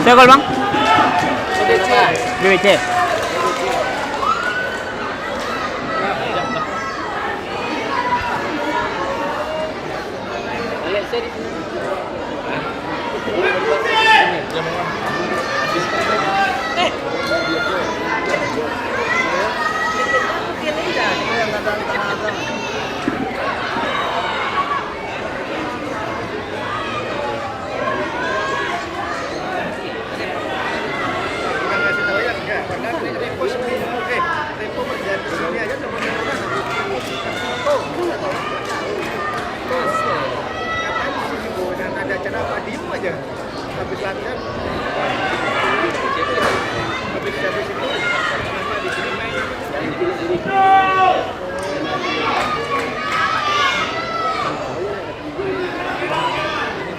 Saya gol bang. BBC. BBC. Balik saya di sini. Habis latihan, habis itu di sini main.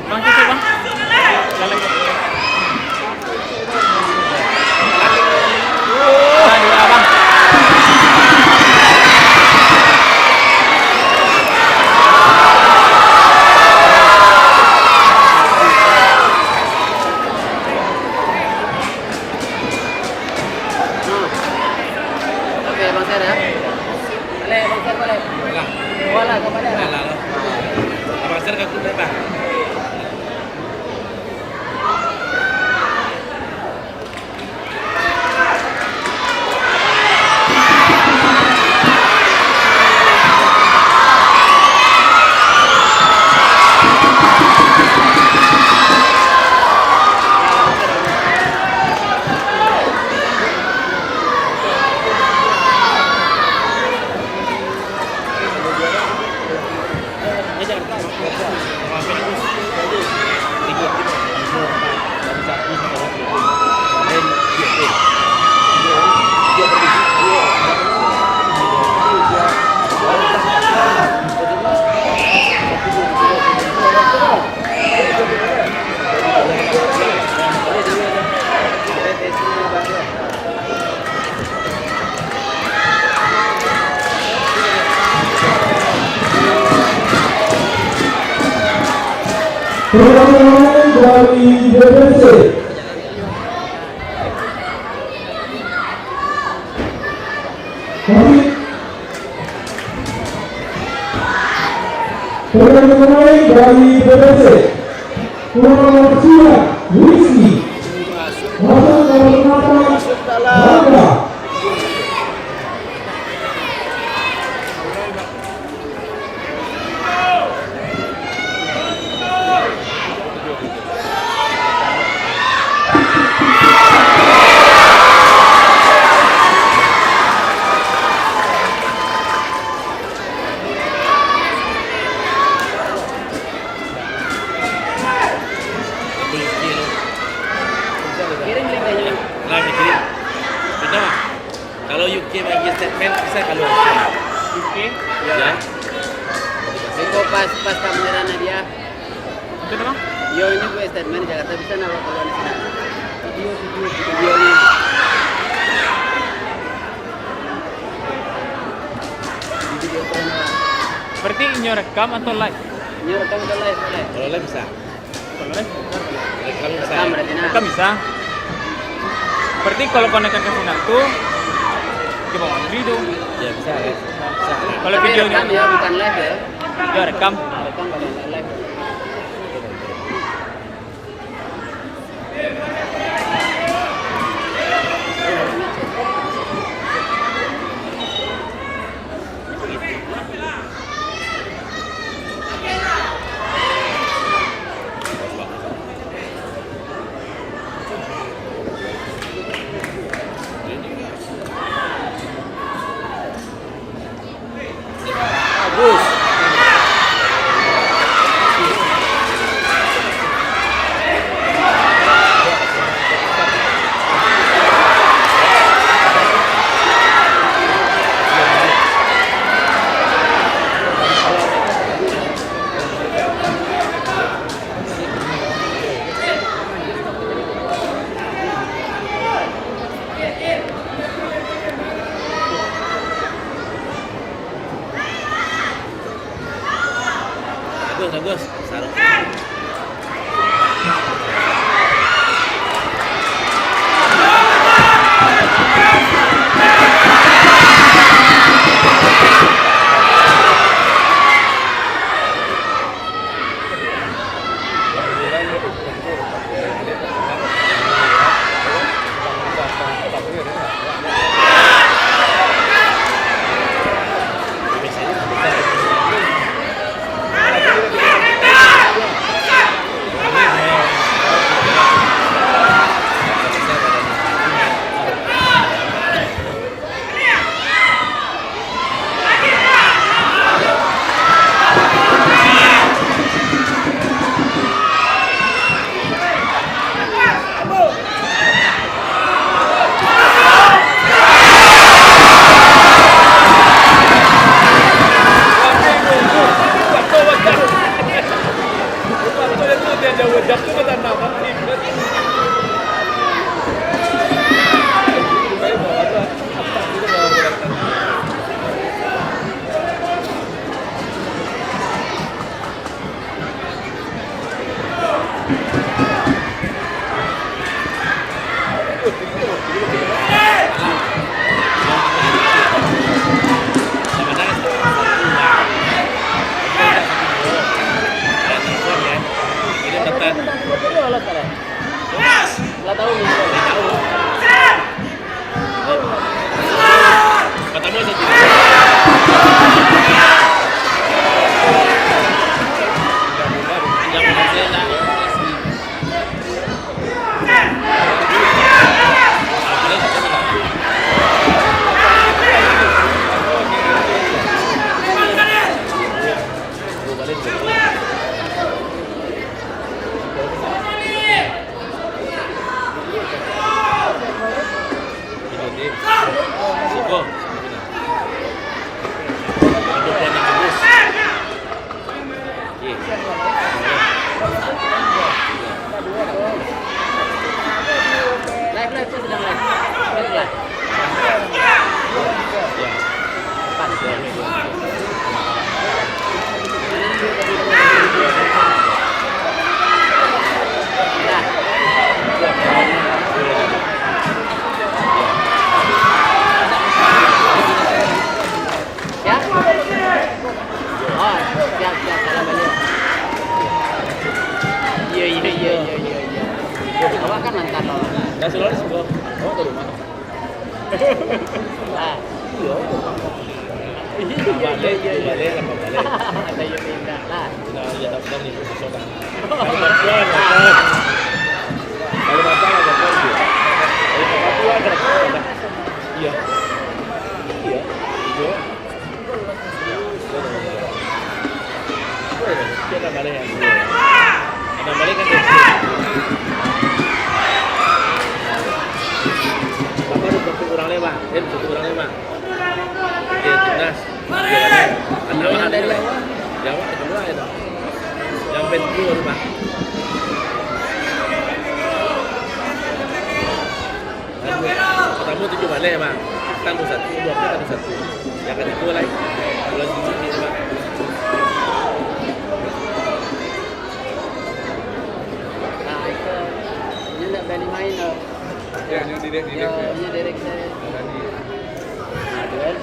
Bang kita bang. Jalan. Dua bang. Oke, Bang Ser ya. Balik, Bang Ser balik. Bola kepada. Abang Ser kan sudah bang. Pertandingan dari BBC. Pertandingan dari BBC. Nomor 9, Rizky. Nomor 8, Rangga. Kirim linknya. Lagi kirim. Sudah bang. Kalau UK bagi statement bisa kalau UK. ya. Itu pas kameranya dia. Itu bang. Yo ini gue statement Jakarta bisa naruh kalau di sana. Videonya. Video pernah. Berarti ini rekam atau live? Ini rekam udah live. Kalau lain bisa. Kalau live. Kalau bisa. Rekam berarti nah. Rekam bisa. Berarti kalau konekkan ke sana tuh coba ngantri dong. Ya bisa ya. Bisa. Kalau Tapi video rekam ini ya bukan live ya. ya rekam. Rekam kalau nggak live. Bagus. Bagus. Sarung. Siap? Oh, siap, salam balik. Iya. Bapak kan mantan lo. Nggak selalu sebuah. Oh, ke rumah. Ah. Iya. Balik, apa balik? Ada yang pindah lah. Sudah ya tak nih, saudara. Kalimantan ada kerja. Dari Papua ada kerja. Iya. Iya. Iya. Kita balik yang dulu. Ada balik kan dari sini. Apa ada satu orang lewat? Satu orang lewat. Dia timnas. Ada ada lewat. Jawa kedua itu. Yang penting rumah. Pertama 7 balik ya, Bang. Tangguh 1, 2 tangguh 1. Yang kedua lagi. Bulan Juni ini, Bang. Nah, itu ini enggak berani main loh. Ya, ini direct. Ini direct saya. Nah, duel.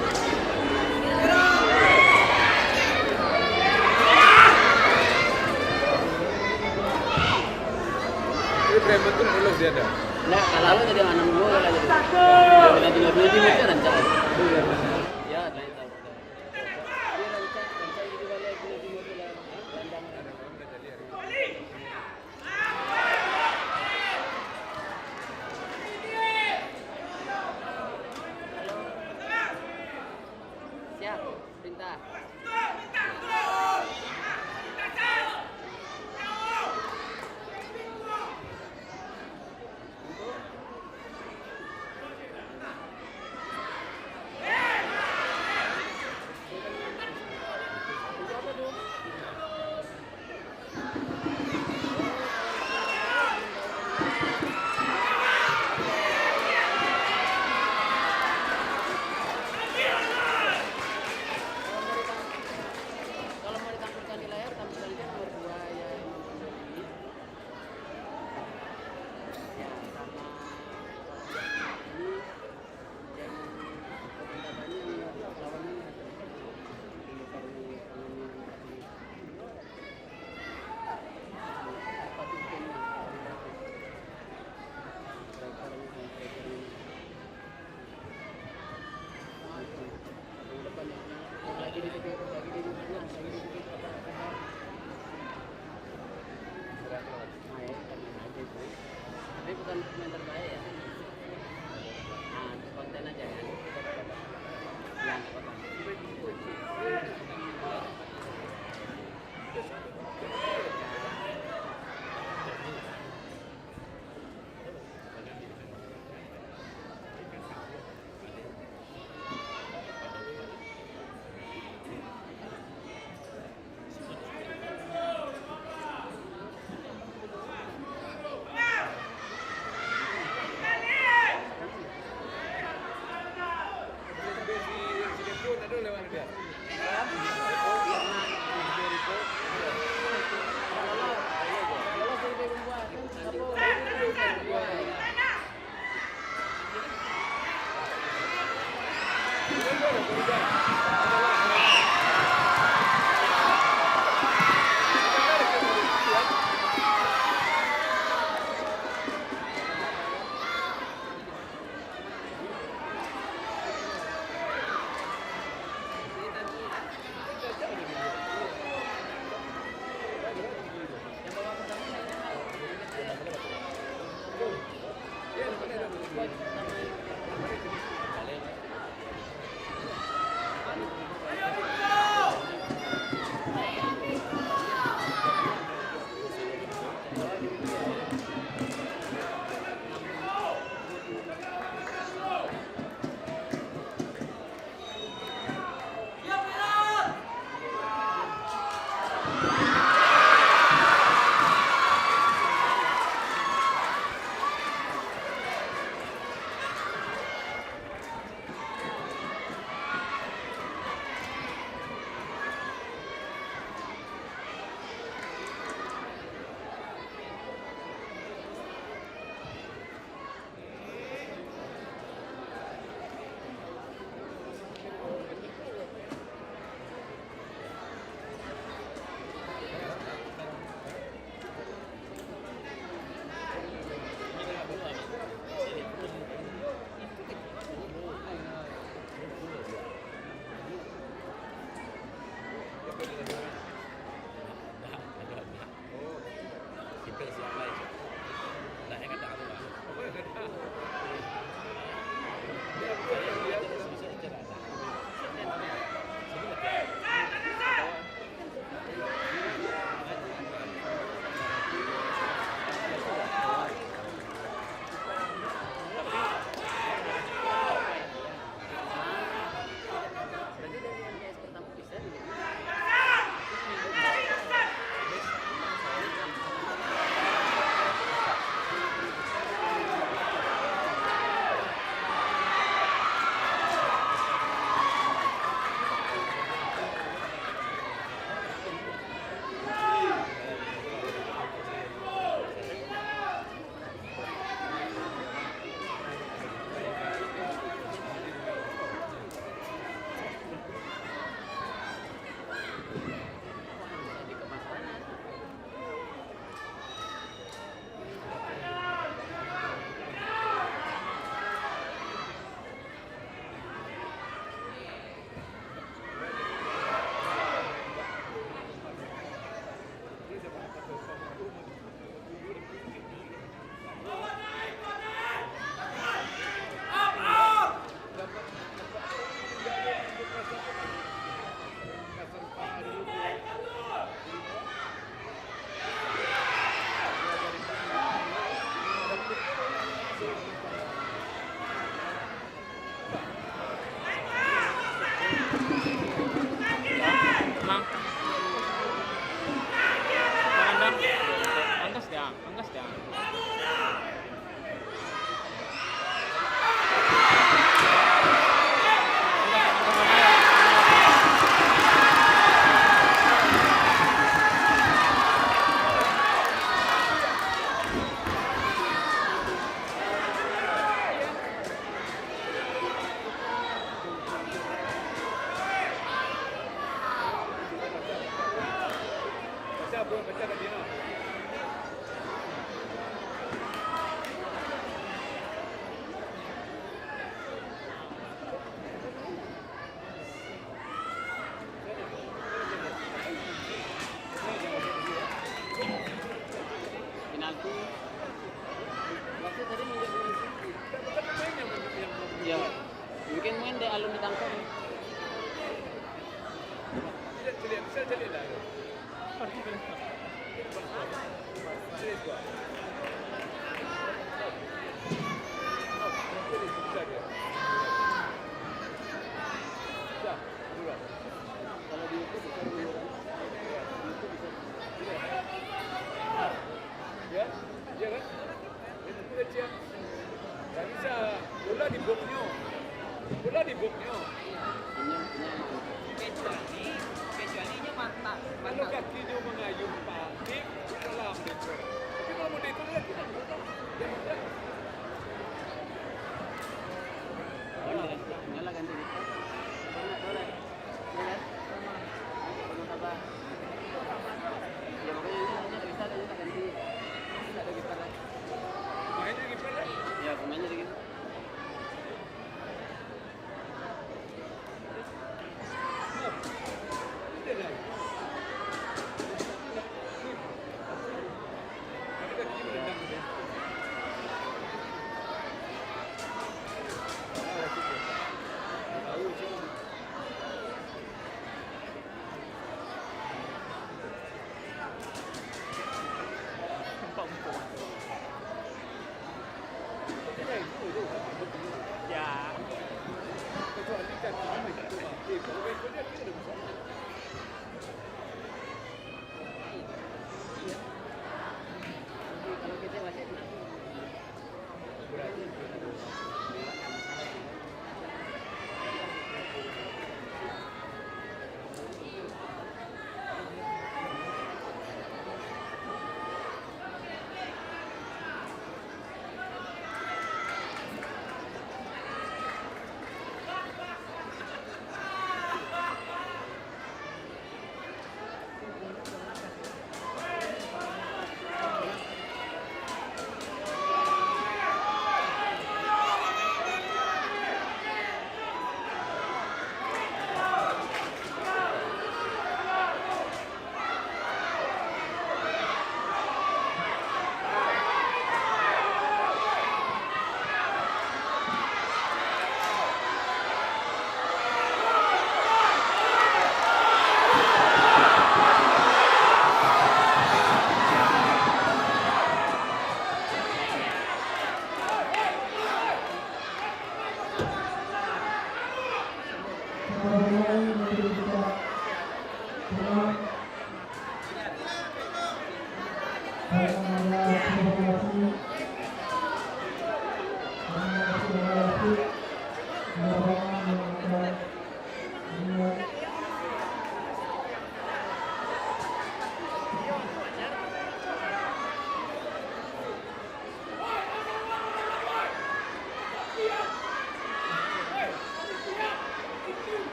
Ini Bremen tuh lolos dia ada. Nah, kalau tadi mana gol lagi. Udah tinggal 2 tim aja rancang. Ya, lain tahu. Dia rancang jadi balik ke timur lah. Siap, perintah. Kalau mau ditampilkan di layar, tampilkan aja nomor 2 ya Imam Pondok. Ya, sama ini yang pertanyaannya lawannya. Tapi bukan pemain terbaik ya. Nah, konten aja kan. Yang Enggak. Oh, kita siapa aja? Nah, kan tak ada. Oh, enggak. Dia bisa bicara. Berarti dari MTS pertama bisa nih. Mang. Mandang. Angkas dah, angkas dah. Baca dah dia. Penalti. Waktu tadi menjadi penalti. Ya, mungkin main deh alun ditangkap. Bisa jadi lah. Kalau di YouTube bisa dulu kan? YouTube bisa. Ya, iya kan? Itu kecil. Tak bisa. Bola di boxnya. Bola di boxnya. Kecualinya mantap. Kalau kakinya mengayun Pak, salam dekor. Tapi kalau mau dekor lagi, dia mudah. Nyala ganti kita. Boleh. Ya kan? Penuh tambah. Ya makanya ini bisa ada kita ganti. Ada kiper lagi. Mainnya kiper lah. Ya pemainnya dikit. Tidak dah. Tapi kakinya merendang dia. Tahu sih. Ya. Kecuali kakinya begitu mati. Kalau bekornya kita bisa. Kalau kita masih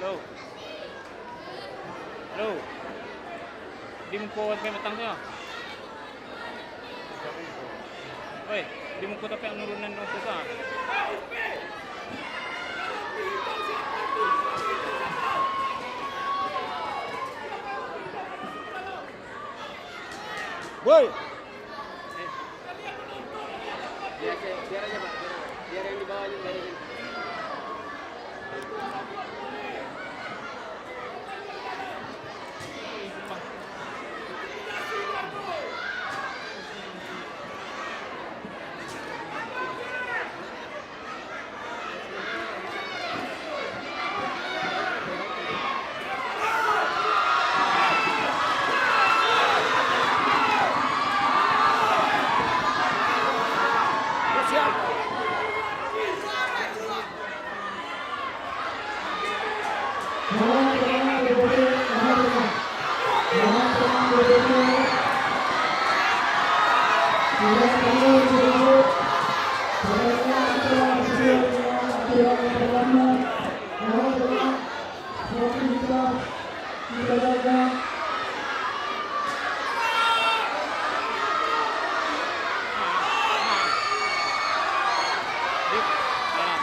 Halo. Halo. Di mo ko kay matang niyo. Oi, di mo ko tapi ang nurunan ng pusa. Boy. Biar aja Pak, biar yang di bawah aja beresin.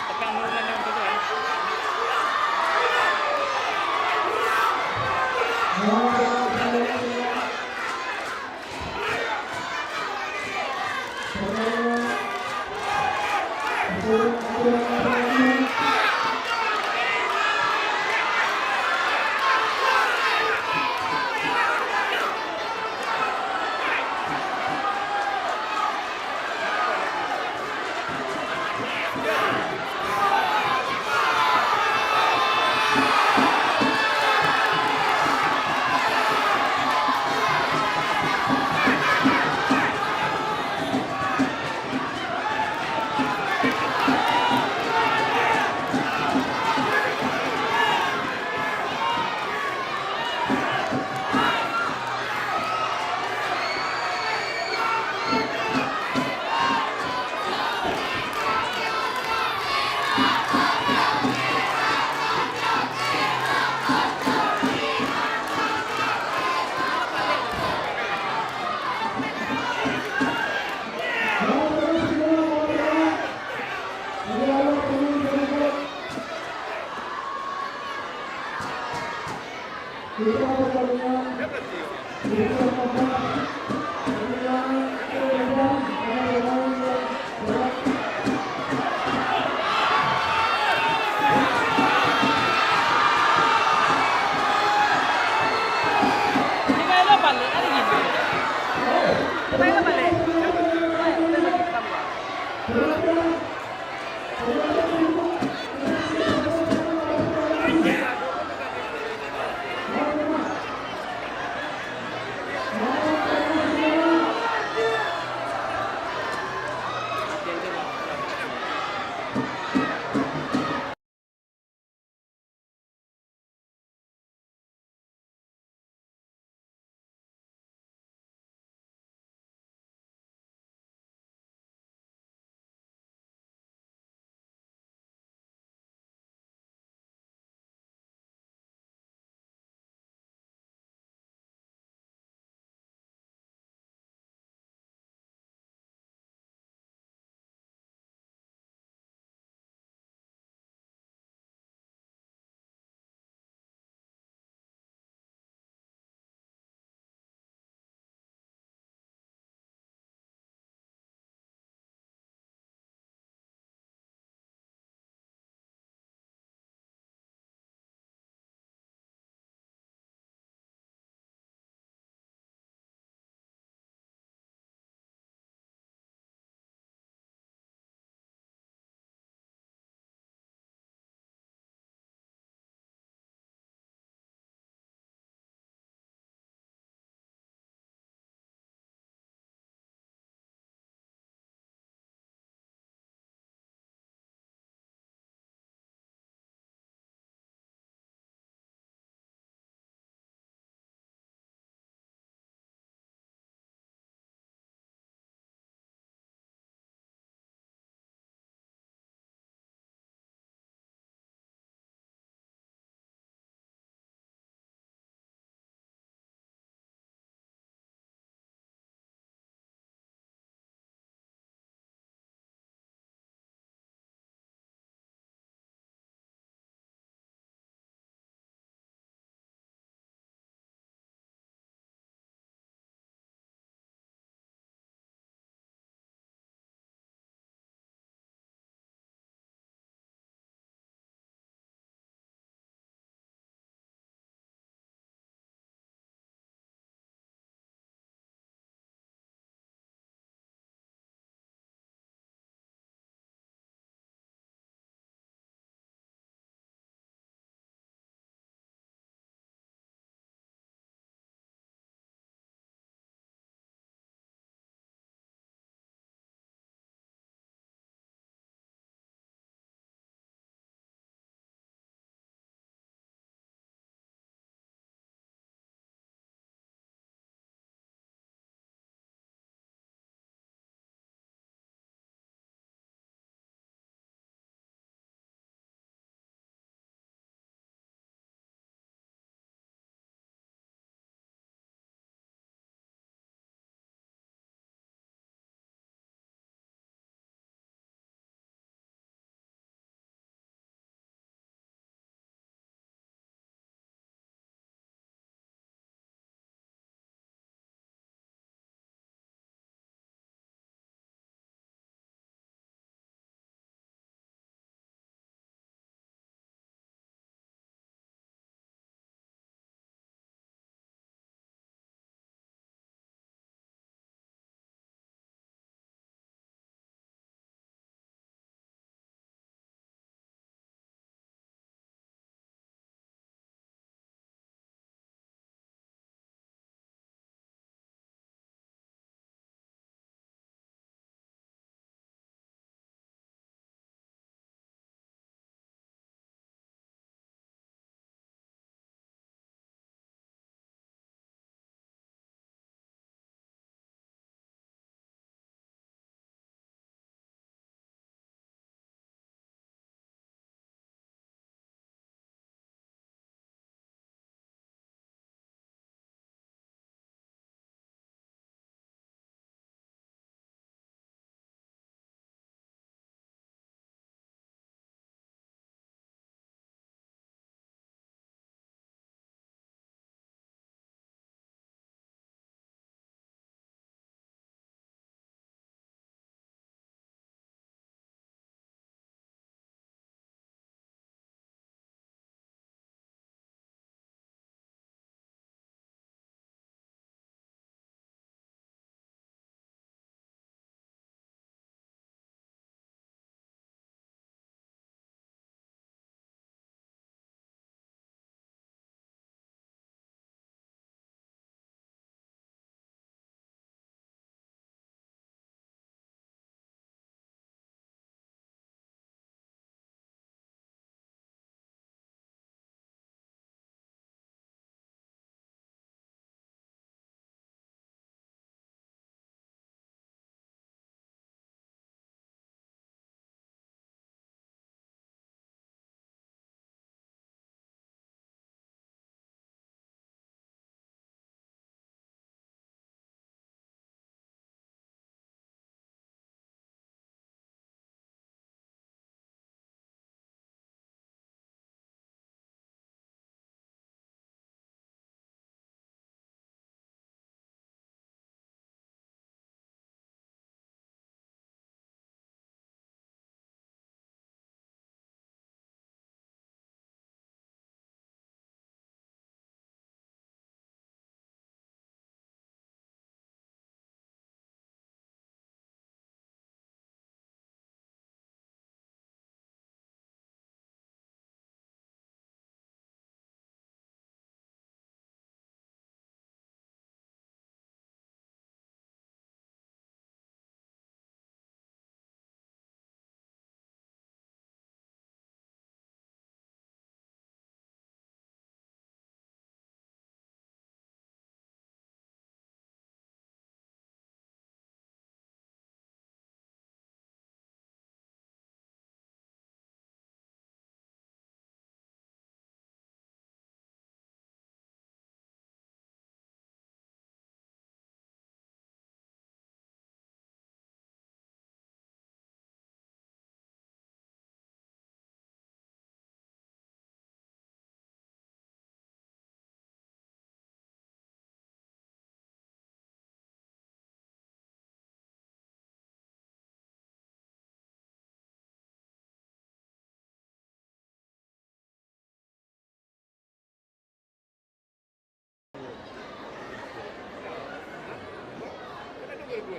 Tapi ang nurunan ng pusa.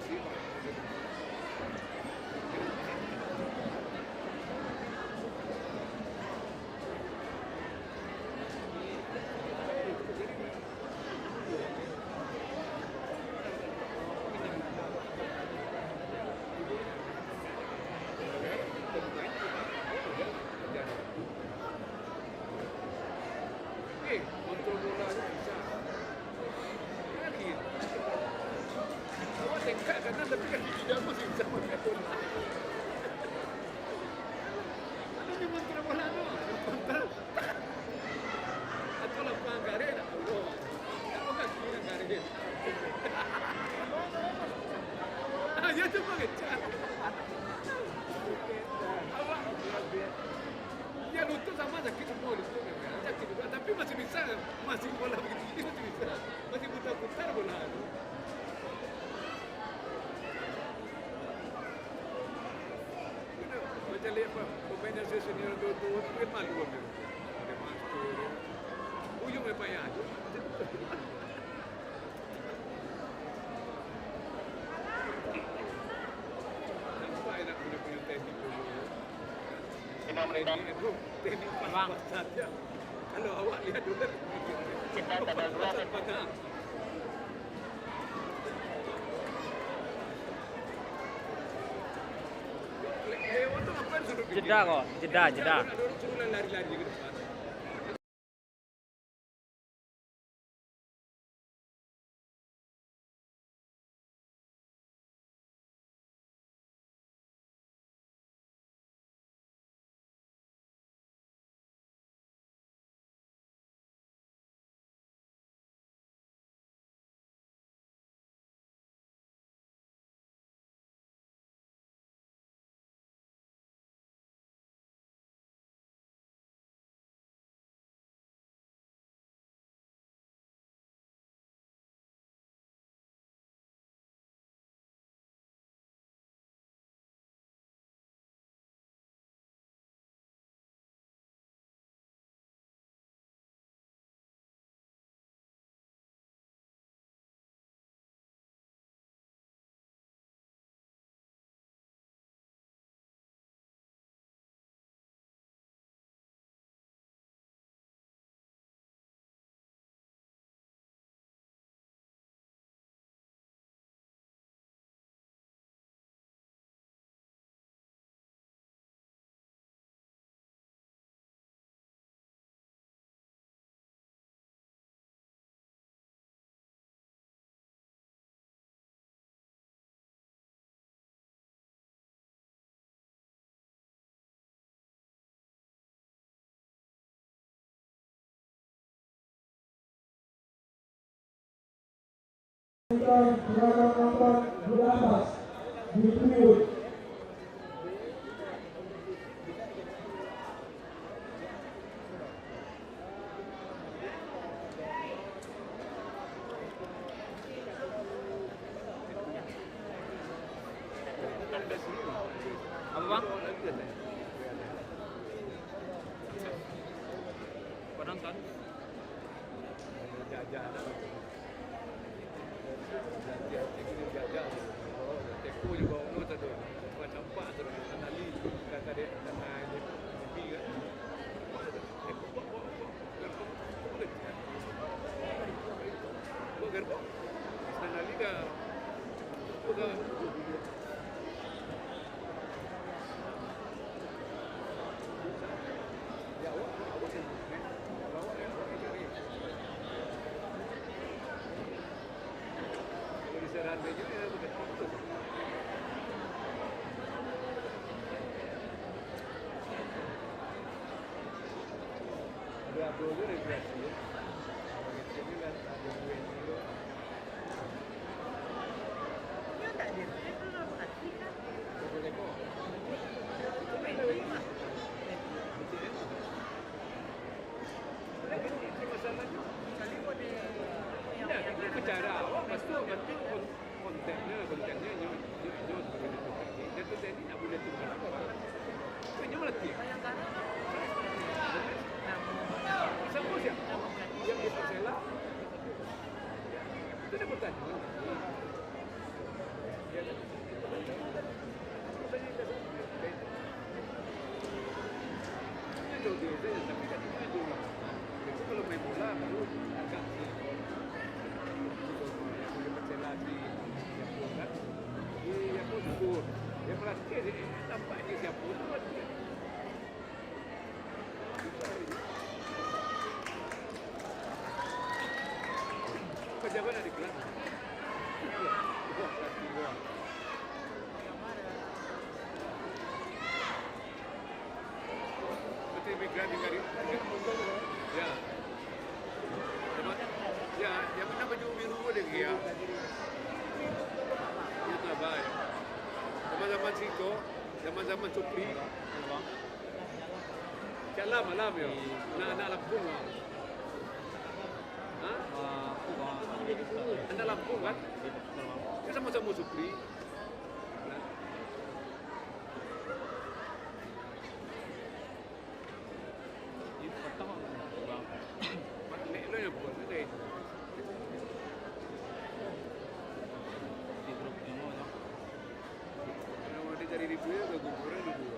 sih. Kontrol bola bisa. Lagi. Awak tengok kanan tapi kan tidak masih bisa makan bola. Ada ni kontrol bola tu. Kontrol. Atau lapangan garis nak. Oh. Apa kan kira garis. Ya cuba kejar. Awak dia lutut sama sakit semua lutut kan. Sakit juga tapi masih bisa, masih bola begitu masih bisa. Masih putar-putar bola tu. Macam lihat apa pemain yang senior tu mungkin malu ambil. Dia masuk. Ujung apa ya? Nampak nak punya teknik dulu. Teknik pas saja. Kalau awak lihat dulu. Kita tak ada dua. Lewat tu apa suruh Jeda kok, jeda. Suruh lari-lari ke depan. Gerakan nomor 12 di tribun. Apa bang? Penonton? Teko juga orang tu ada. Bukan nampak tu orang Ali kata dia kata dia mimpi kan. Teko buat gerbong. Dan Ali dah bukan ya awak diserang baju dia bukan putus. Dua dulu regulasi. Jadi kan ada dua dulu. Boleh kok. Ini masalahnya. Ya, kita bicara awak pasti penting kontennya nyo sebagai teknik. Dan teknik nak boleh tukar apa? Nyo melatih. Siapa siapa? Yang di Persela. Itu dia bertanya. Kalau main bola baru agak lagi yang pun kan yang pun syukur yang melatih nampaknya siapa pun pejabat ada di kelas wah latih wah betul migran dengan ya ya yang mana baju biru ada dia itu baik zaman-zaman Siko zaman-zaman Supri jalan malam ya anak Lampung lah anak Lampung kan kita sama-sama Supri lo yang buat ni. Kalau dia cari ribu ya, ke kuburan ribu.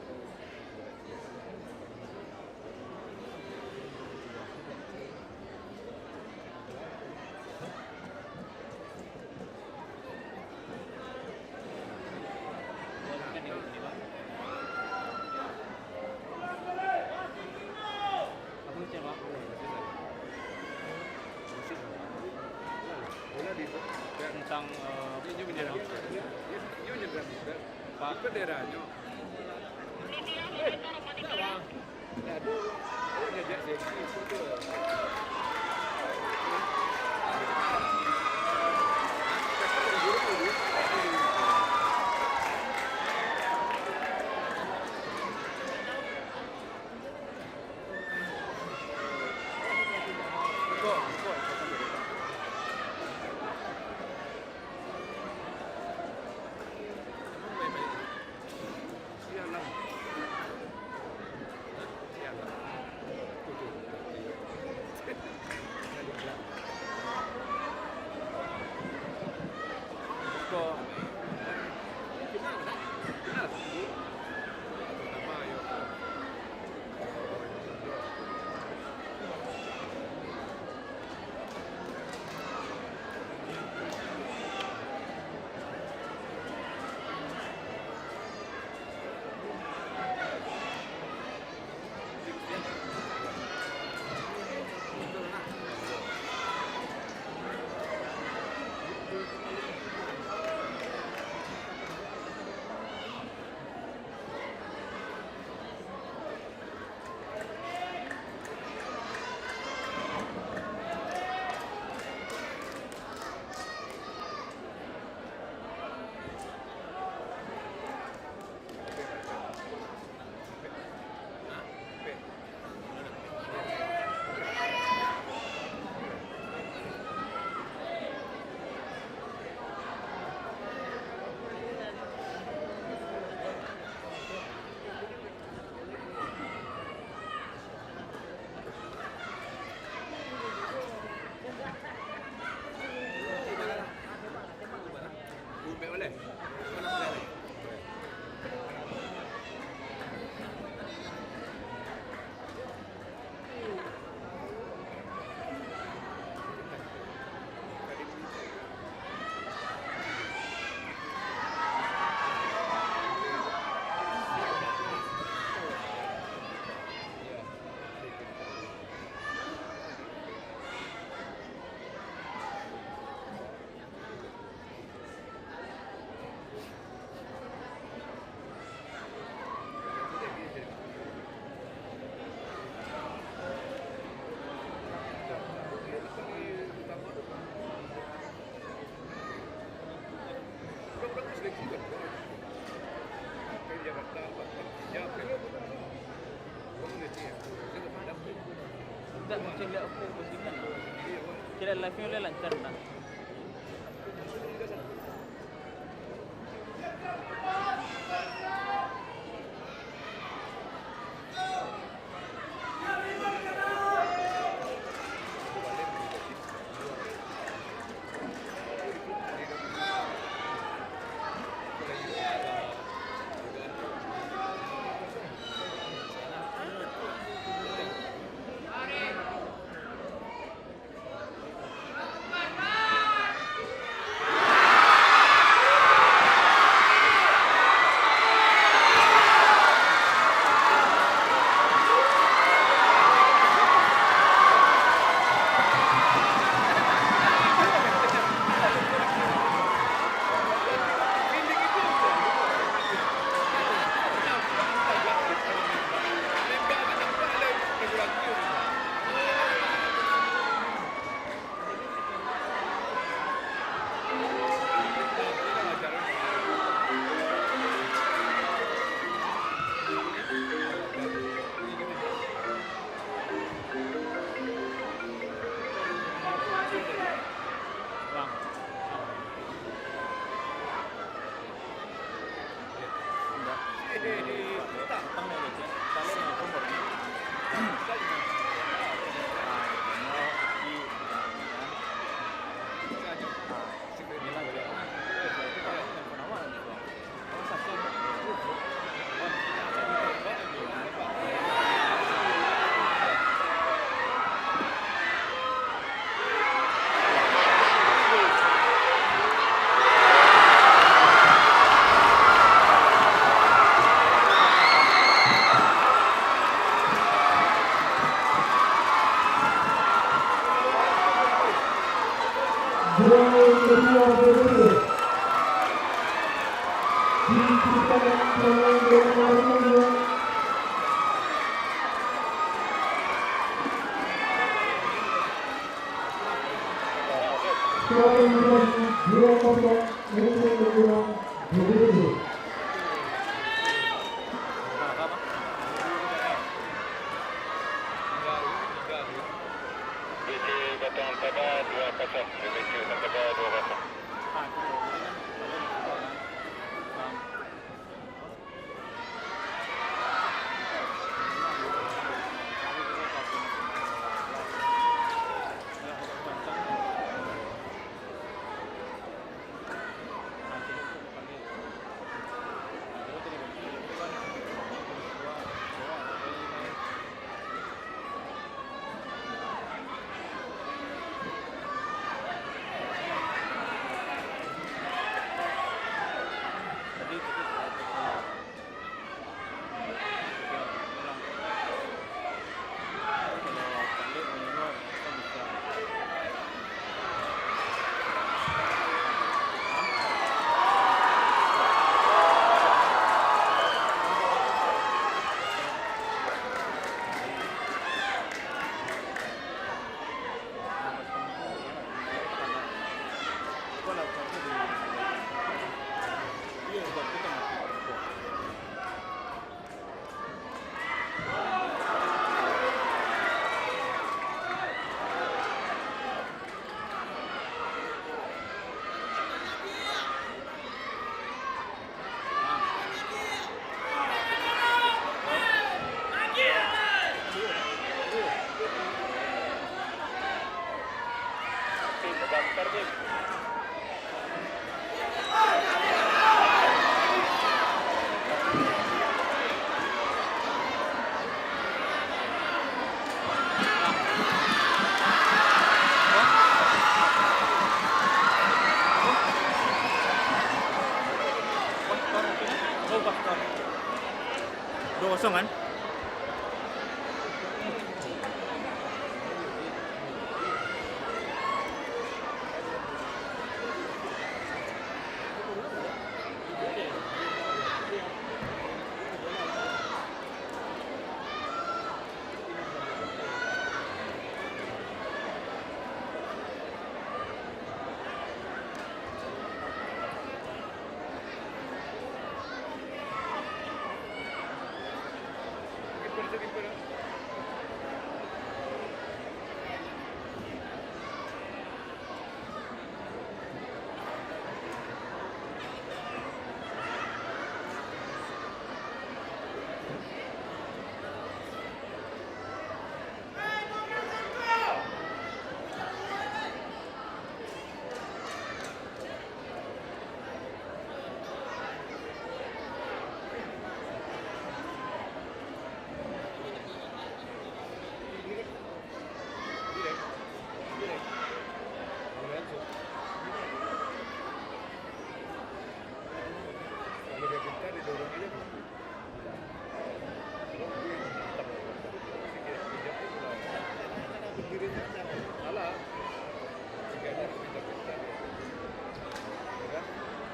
Tentang Ini bendera. Ini bendera juga. Pak benderanya. Aduh, dia jadi itu. Tak macam lihat aku postingan. Kira live-nya boleh lancar tak? 2-0 kan?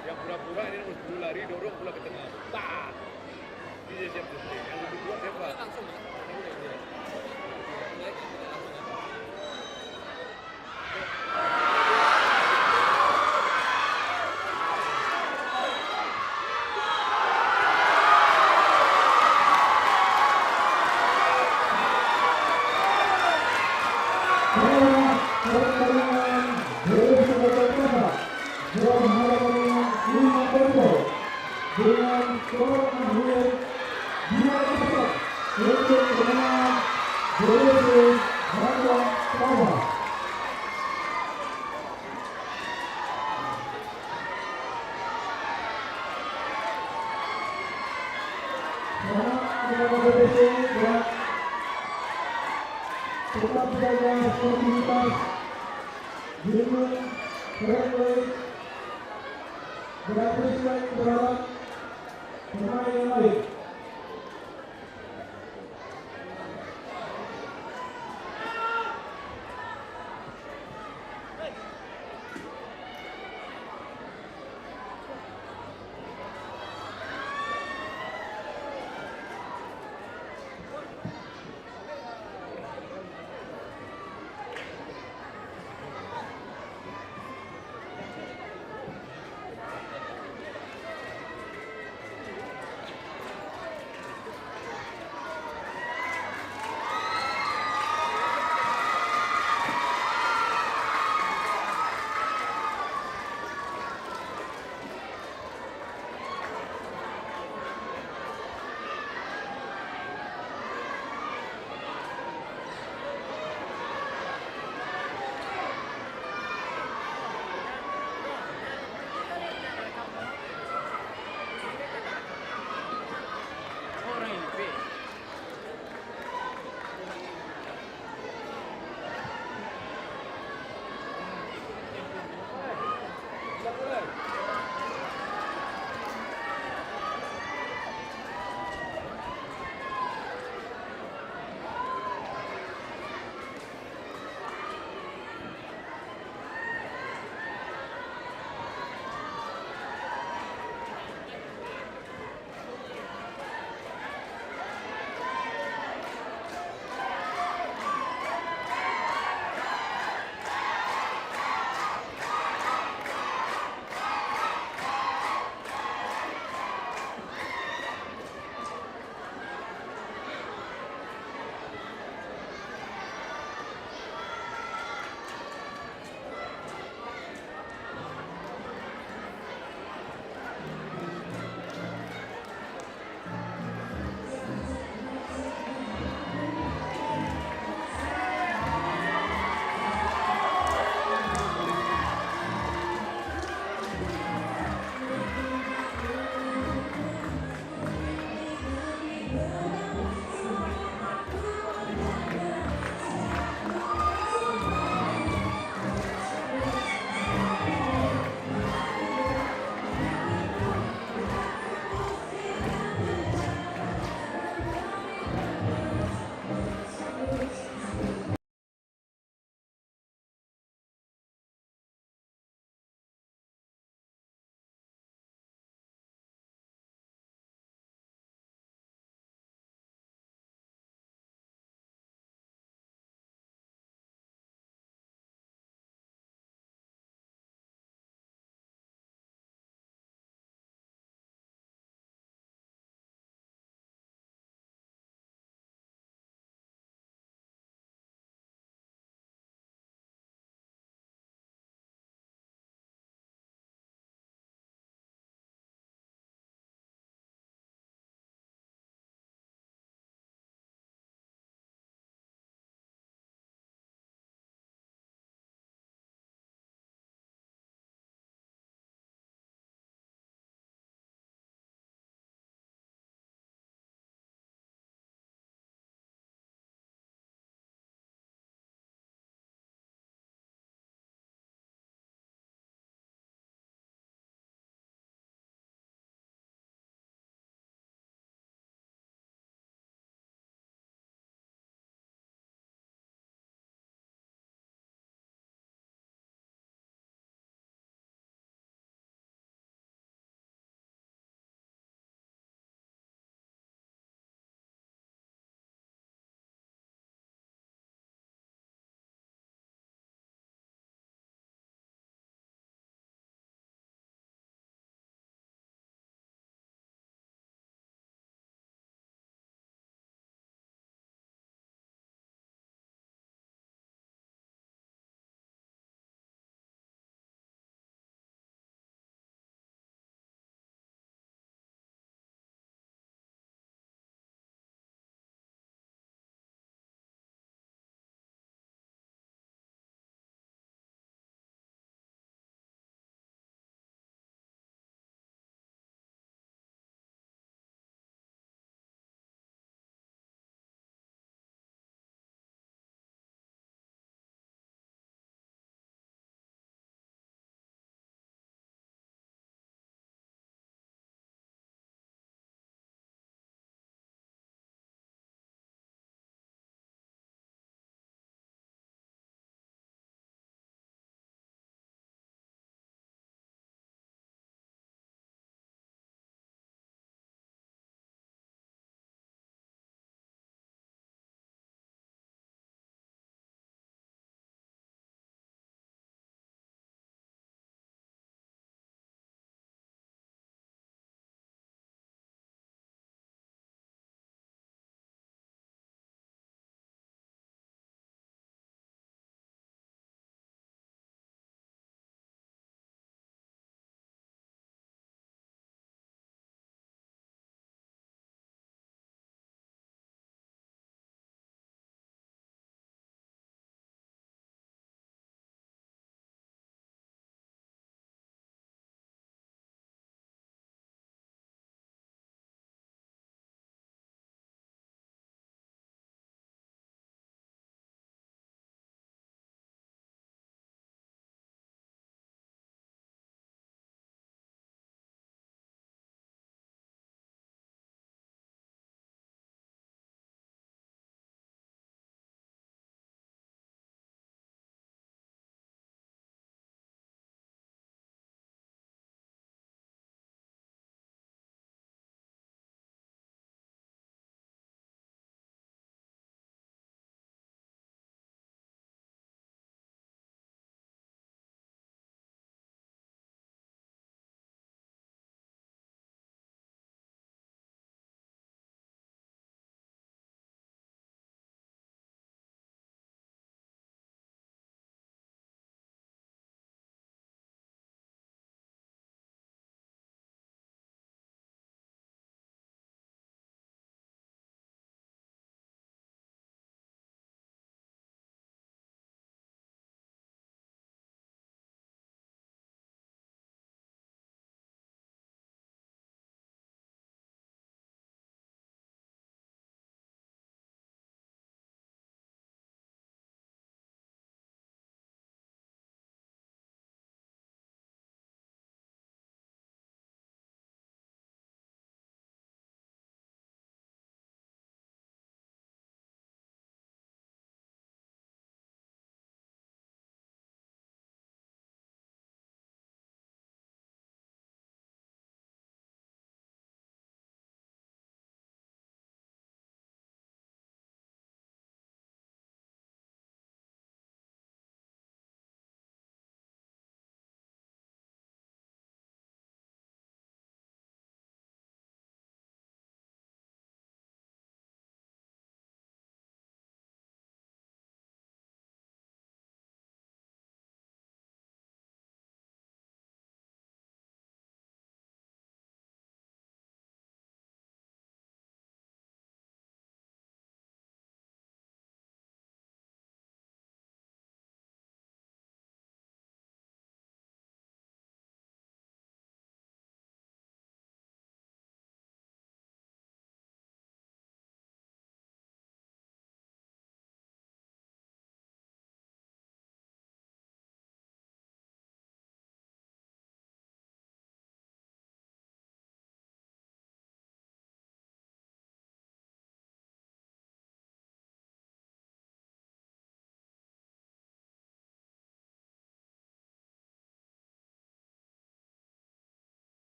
Yang pura-pura ini harus dulu lari, dorong pula ke tengah. Bah! Dia siap sunting. Yang lebih kuat siapa? Langsung ya? Dengan skor akhir 2-0 untuk kemenangan BRC Bandung Praja. Selamat kepada BRC dan tetap jaga sportivitas, dirimu, keren, berapresiasi terhadap pemain yang baik.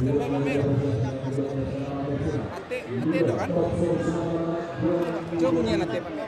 Ate itu kan? Coba punya ate pamer.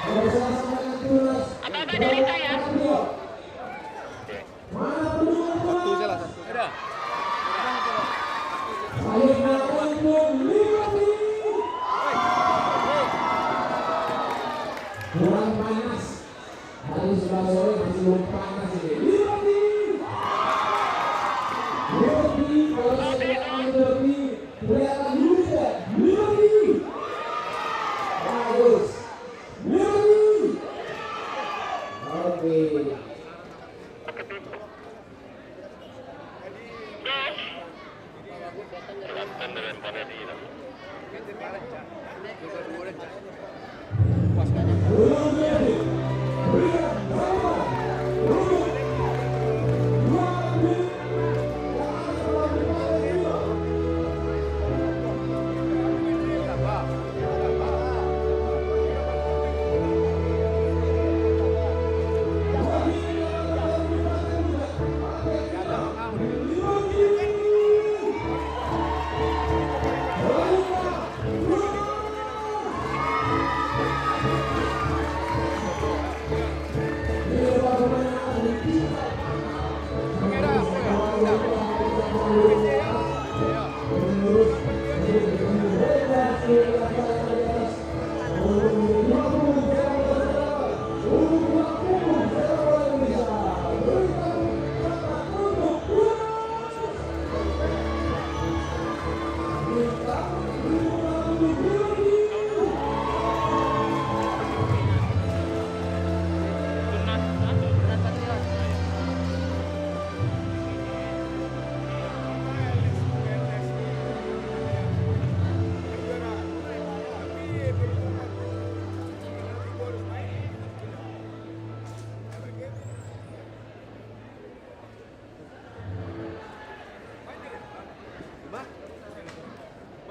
Satu salah satu. Ada. Kurang panas. Hari sebelah sore masih belum panas ini. Liberty, kalau saya Liberty, kelihatan juga. Liberty, bagus. Liberty, oke.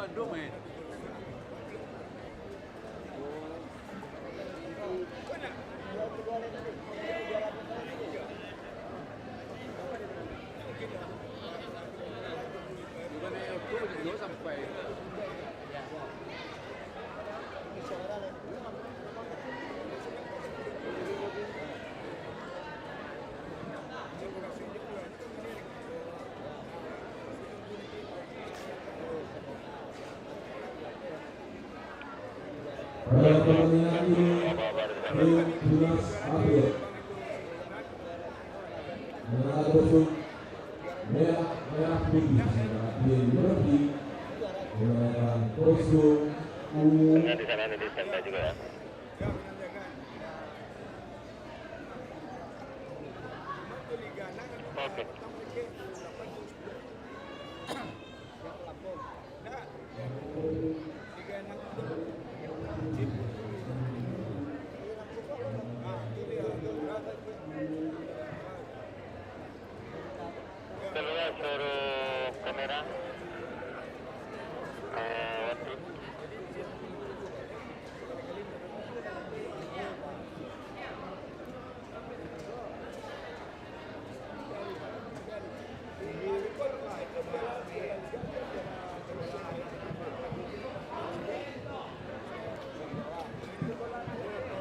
Bandung main. Sampai Pada pertandingan ini, tim 12 April mengenal besok merah putih secara tim Liberty menggunakan kostum ungu. Di sana ada di standby juga ya. Oke. Keluar seluruh kamera. Waktu.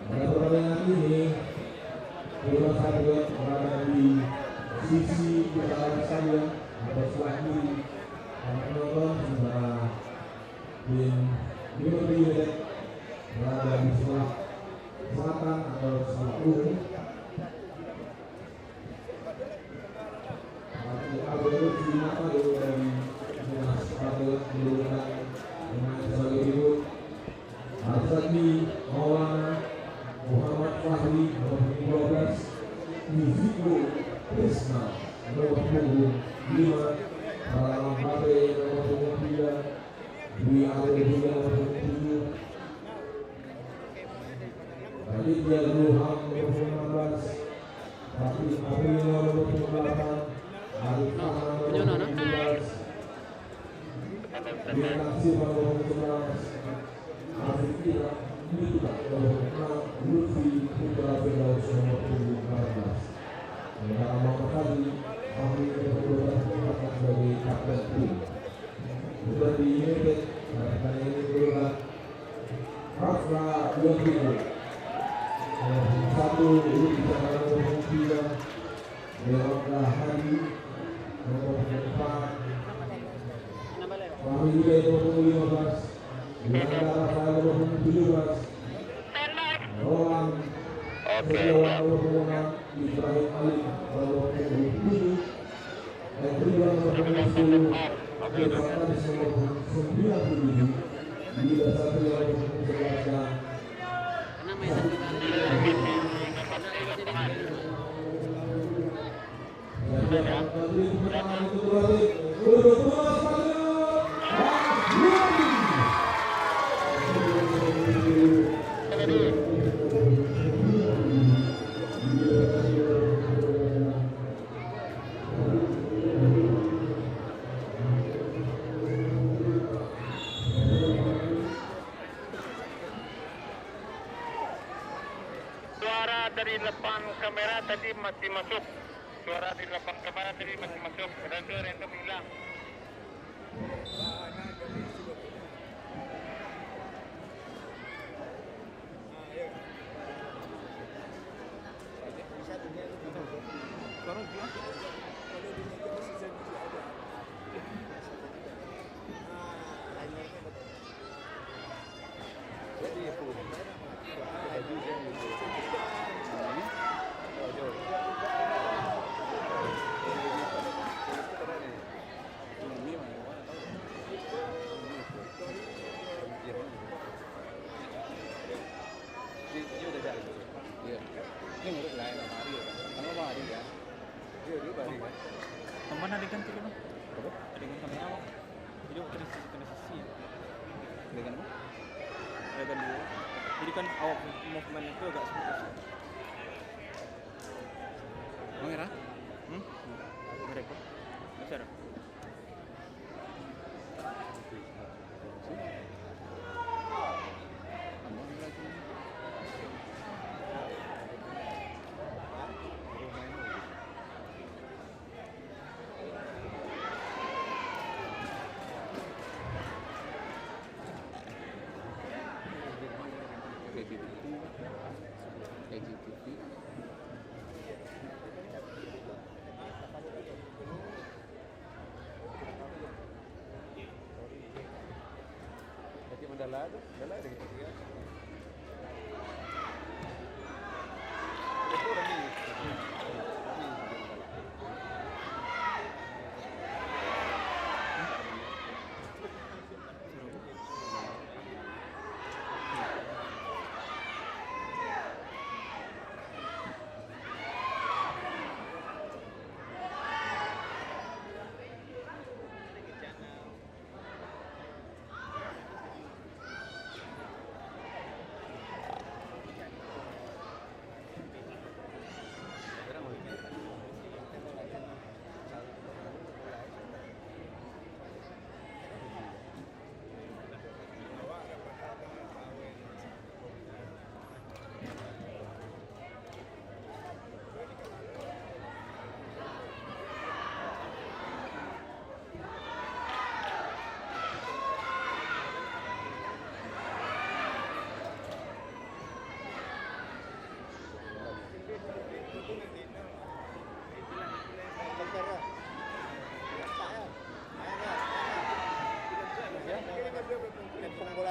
Pada pertandingan ini, tim April berada di sisi utara stadion atau sebelah kiri. Para penonton sementara tim Liberty United berada di sebelah selatan atau sebelah umum. April di mata dari timnas April kedudukan pemain sebagai berikut. Azadi Maulana Muhammad Fahri nomor 12, Yuziko Krisna nomor 5, Salam Hare nomor 3, Dwi Adelia nomor 7, Aditya Ruham nomor 19, Fatih April nomor 28, Arif Ahmad nomor 17, Dianaksi nomor 11, Arif Ira Mita nomor 6, Lutfi Putra Firdaus nomor 14. Sementara Muhammad Fadli Fahri nomor 12 sebagai kapten tim. Sudah di United pertandingan ini bergerak Rafra Yontigo nomor 1, Lutfi nomor 3, Dewangga Hadi nomor 4, Fahri Hidayat nomor 15, Diandra Rafael nomor 17, Roland Setiawan nomor 6, Ibrahim Ali nomor 27, dan Ridwan nomor 10, Irfan Tanis nomor 97, Bila Satria nomor 11, dan Suara dari depan kamera tadi masih masuk. Suara di depan kamera tadi masih masuk. Radio random hilang. Teman ada ganti kan? Ada ganti kamera apa? Video kena sisi. Ada ganti apa? Ada ganti dulu. Jadi kan awak movement itu agak seperti itu. Merah? Mereka. Besar.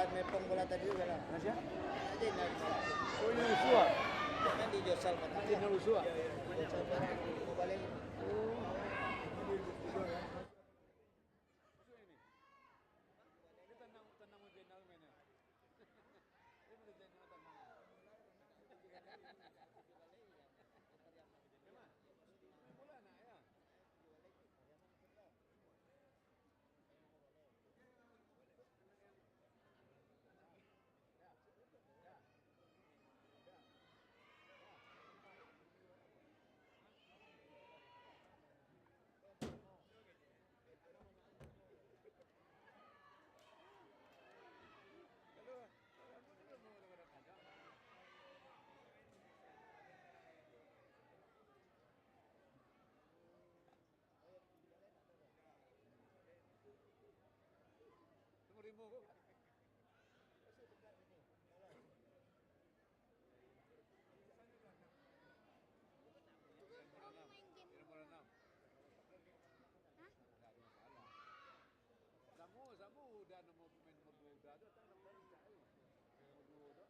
Nepong bola tadi juga lah. Masya? Aja nak. Oh, ini Usua. Kan di Josal Mata. Ini Usua. Josal Mata. Balik. semua kok. Masih dekat ini. Jalan. Kamu main game Yang nomor 6. Hah? Enggak ada masalah. Samu udah nomor pemain nomor 2 udah ada tak nomor cari. Nomor 2 udah.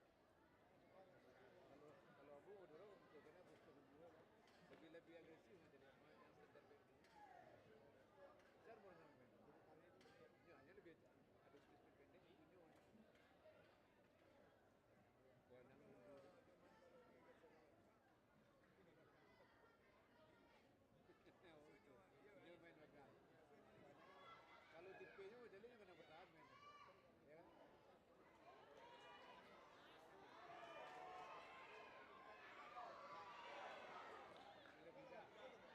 Kalau Abu dorong kena booster kedua kan. Lebih agresif nanti dia main yang center back ini. Jar boleh sampai. Ya, hanya lebih ada space pendek punya. Buanang dia main belakang. Kalau tipenya jadi kena bertahan main. Ya kan? Tidak bisa.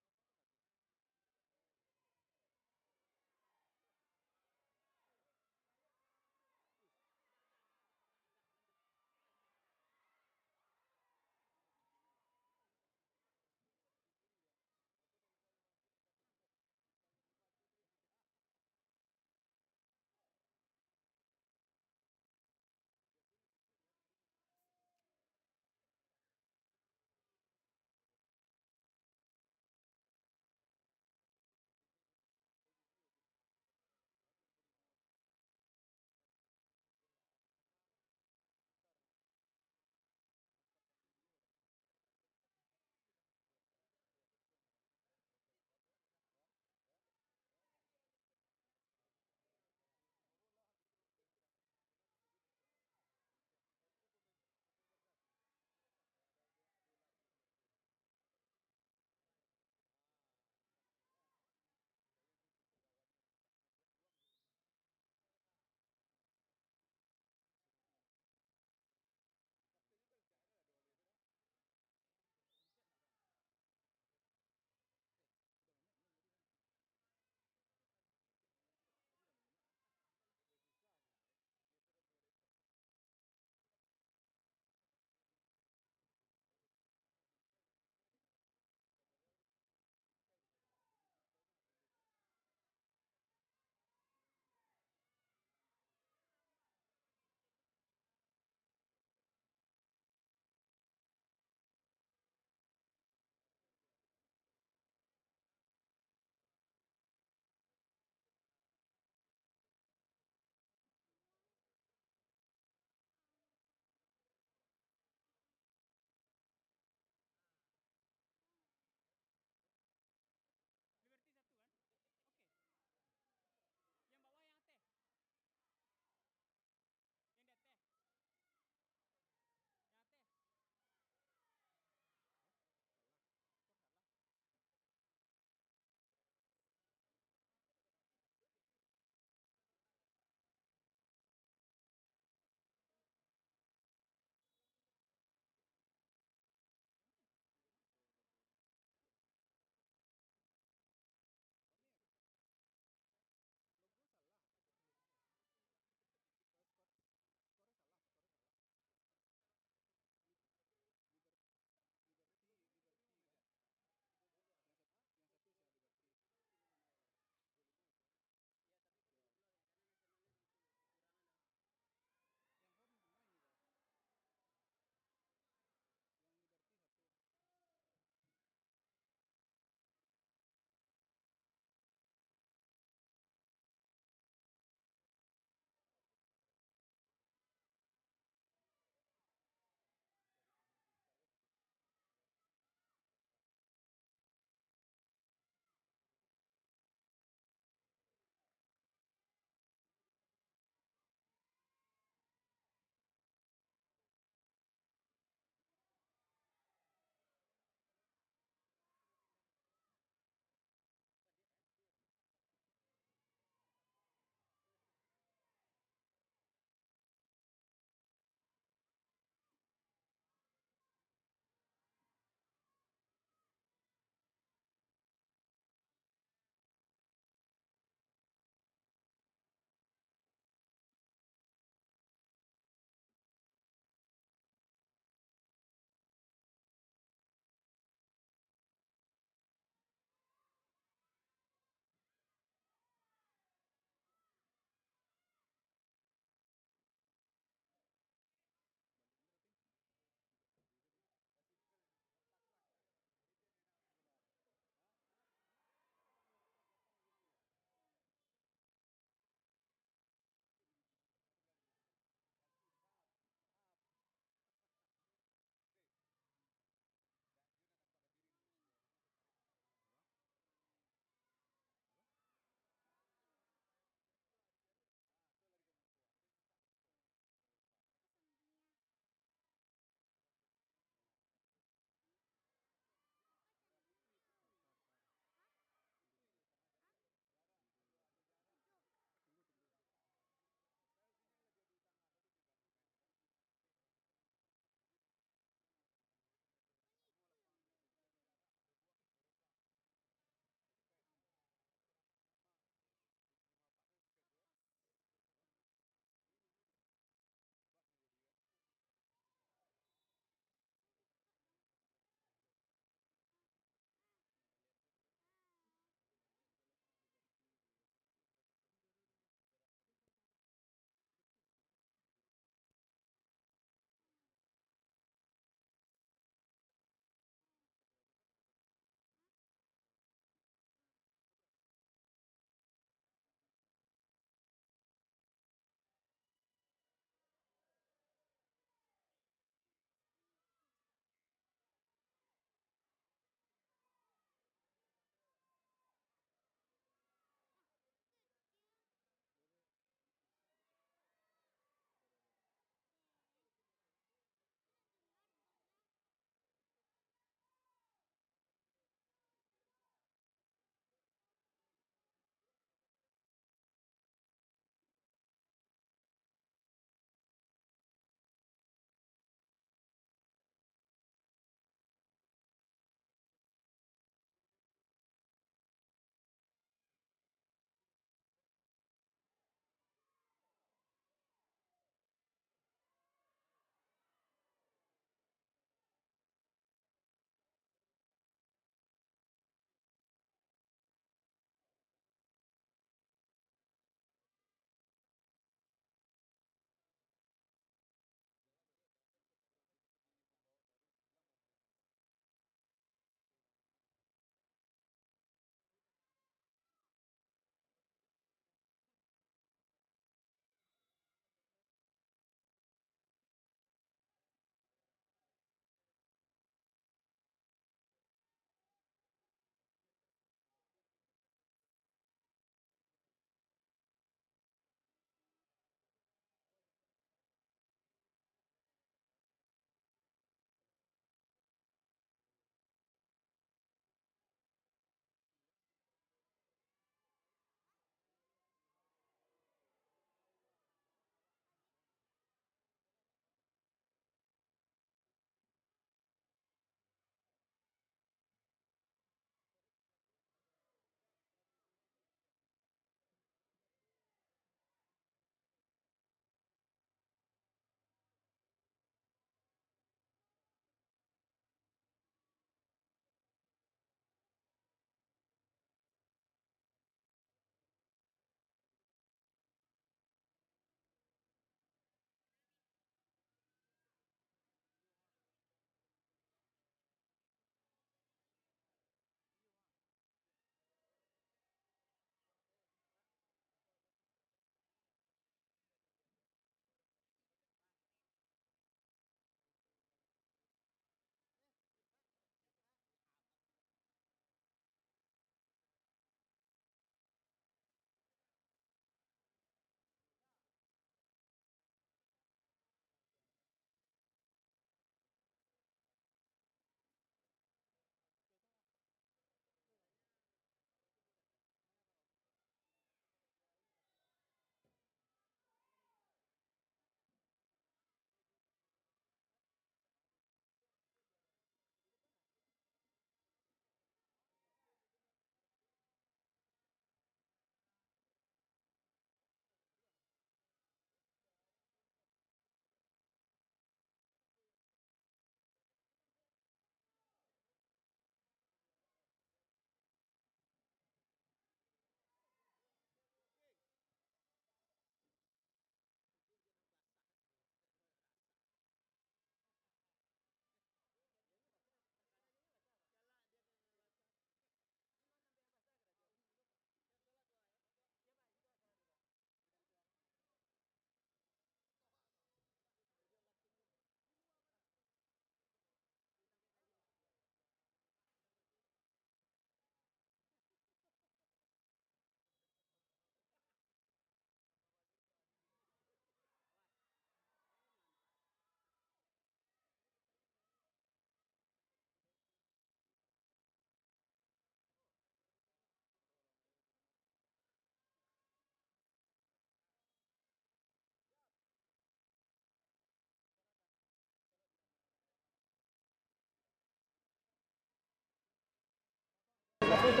Oke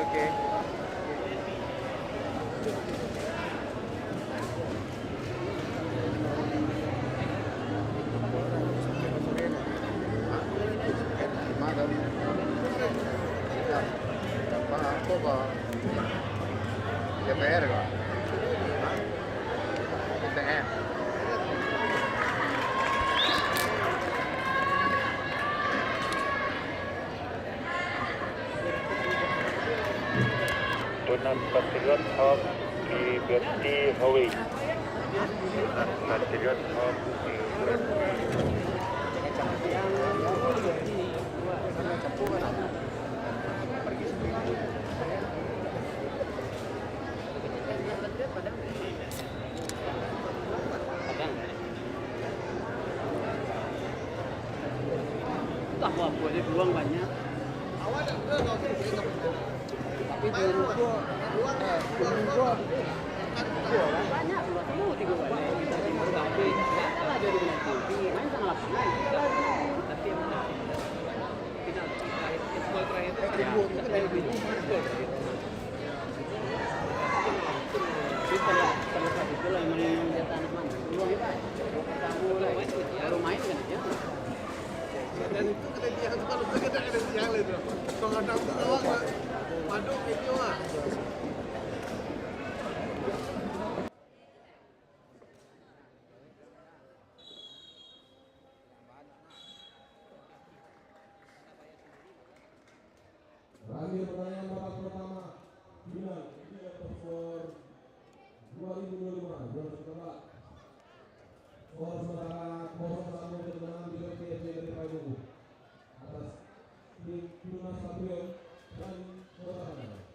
oke. DPR kok. DPR. Tunan Patriot of Liberty Highway. Tunan Patriot of Liberty. Entah apa dia buang banyak. Tapi banyak keluar semua 3 balik. Kita timur balik. Enggak ada lah dari TV. Main sama lapangan. Tapi yang final gol terakhir itu kita itu setelah itu lah yang dia tanah mana. Peluang itu. Kamu baru main kan aja. Dan itu kena dia kalau kita ada yang lain tu. Kalau ada tu awak maduk itu ah. Terakhir pertandingan babak pertama final Liga Top 2025 Juara Sekolah. Skor sementara 0-1 kemenangan di PSJ dari Payakumbuh atas tim Tunas Patriot dan Kota Padang.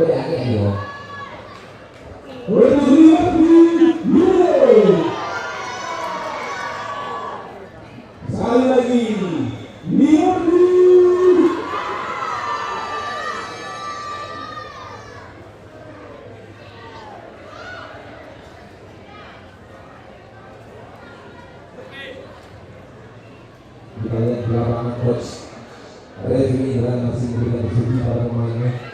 Pede ayo. Sekali lagi, Liberty. Kita lihat di lapangan coach Revi dan masih memberikan instruksi pada pemainnya.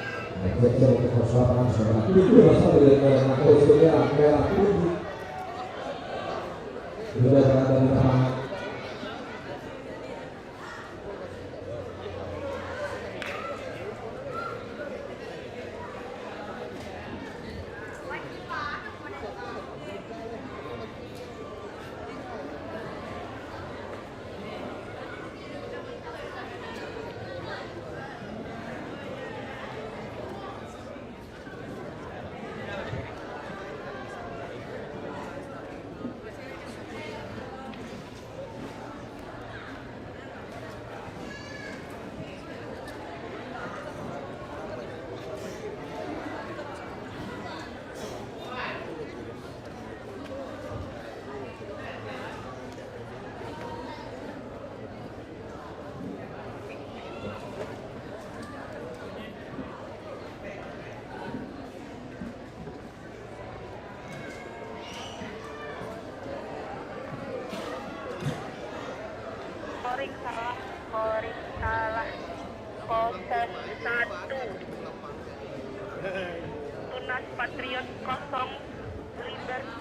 Coach untuk coach lapangan sebenarnya itu berasal dari merah coach merah putih. Sudah berada di lapangan. Scoring salah 0-1. Tunas Patriot 0, Liberty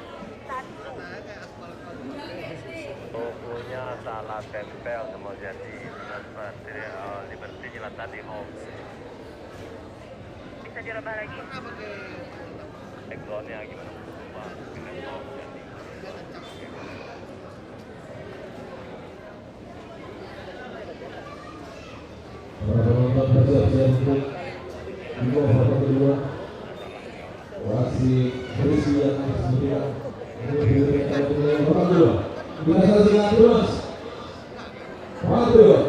1. Logonya salah tempel sama jadi Tunas Patriot Liberty jelas tadi home. Bisa dirubah lagi. Backgroundnya gimana? Penonton bersiap-siap untuk di babak kedua. Wasit berisi yang sembilan. Ini babak kedua. Kita saksikan terus. Patriot.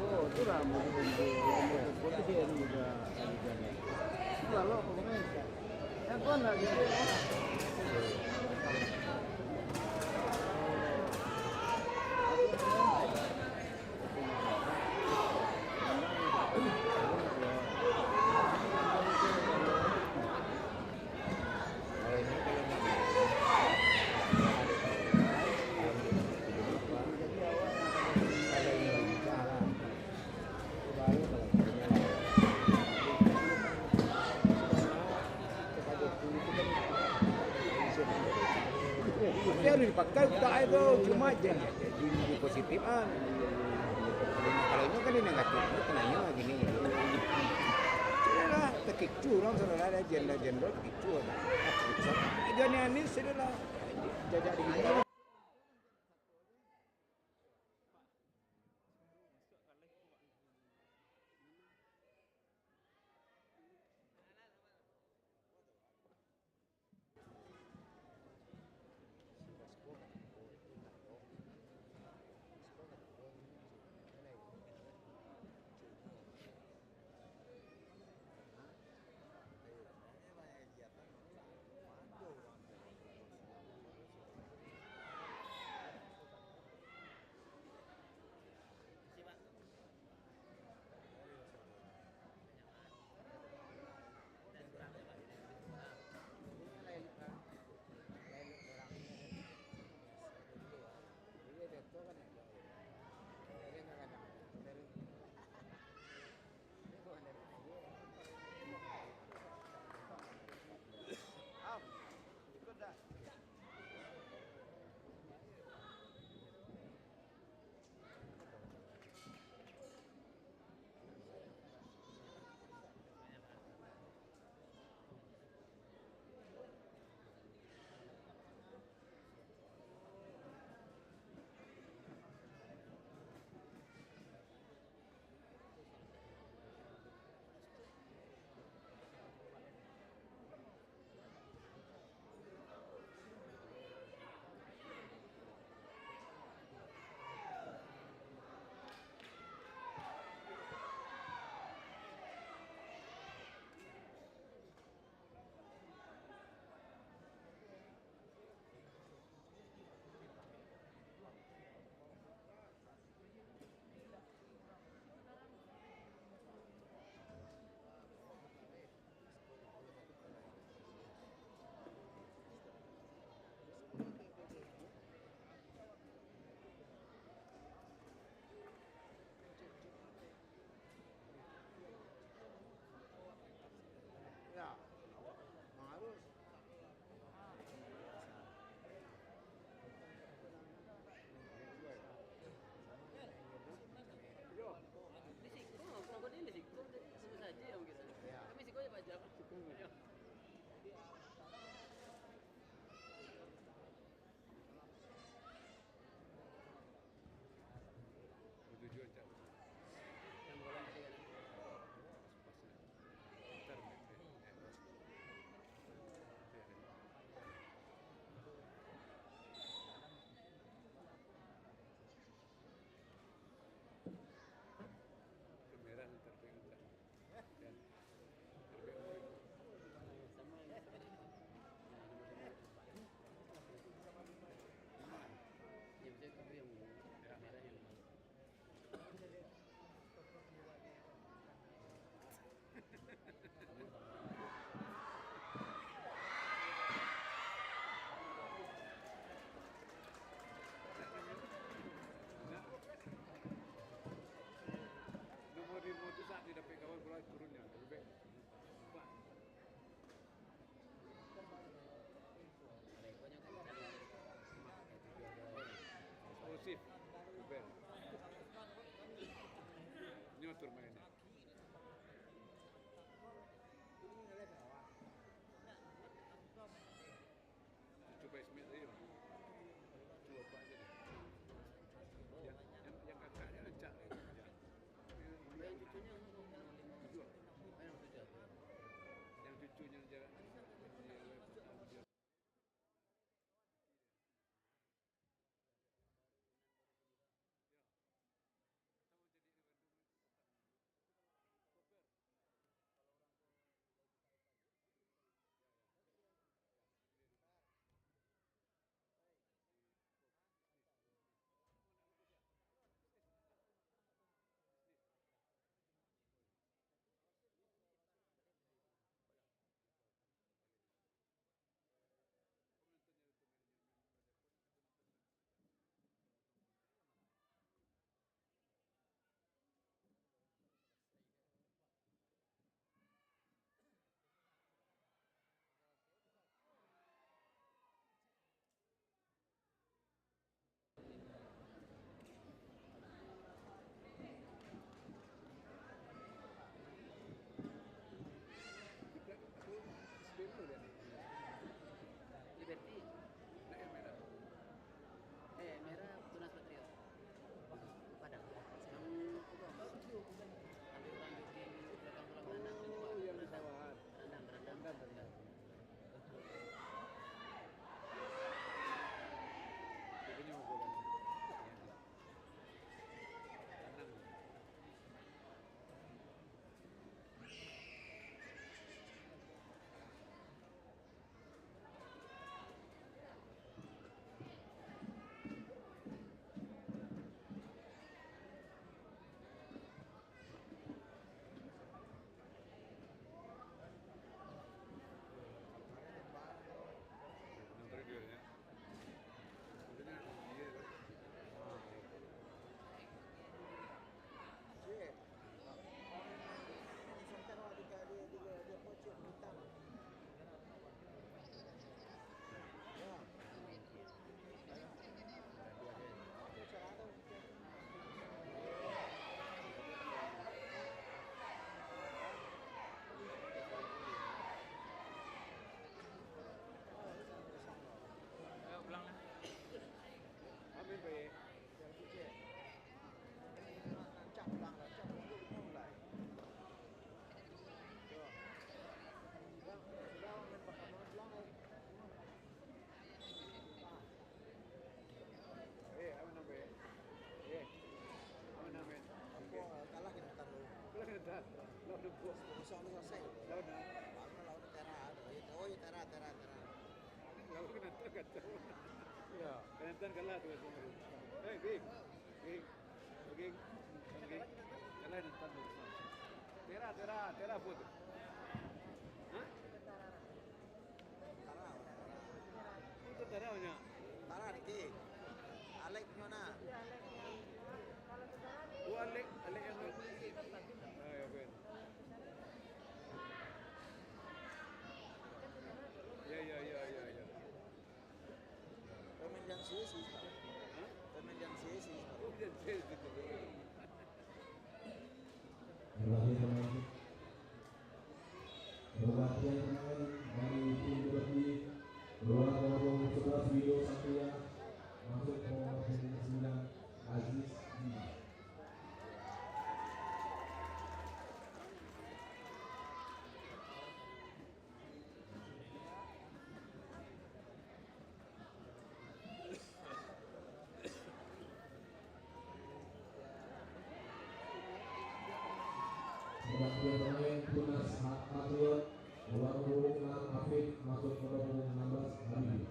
Oh, itu lah mau posisi yang juga lalu pokoknya yang kon lagi Dia harus dipakai tak itu cuma aja di positifan. Kalau ini kan di negatif, itu kenanya gini. Sudahlah, terkicu orang saudara ada jenderal terkicu ada. Jadi ini sudahlah jajak di kita. Tujuan cak. Kemerah terpegang. Dan nomor remote itu saat tidak kawan mulai turunnya lebih baik. Pak. Eksklusif. Bel. Nyotur mainnya. Coba Ismail aja. Coba apa aja deh. Yang kakaknya lencak lagi. Yang cucunya yang cucunya jalan. Besok selesai. Lawan dah. Lawan Tera. Oh ya Tera. Lawan Kelantan kacau. Ya. Kelantan kalah tu semua. Geng. Kalah Kelantan tu. Tera foto. Hah? Itu Tera punya. Tara Niki. Alek Nyona. Oh, Alek yang ya ben. Ya. Pemain yang sih. Hah? Pemain yang sih. Oh, dia betul. Pergantian pemain dari tim Turki keluar nomor 11 Wido Satria masuk nomor 9 Aziz Bima. Pergantian pemain Tunas Patriot keluar nomor 6 Afif masuk nomor 16 Habib.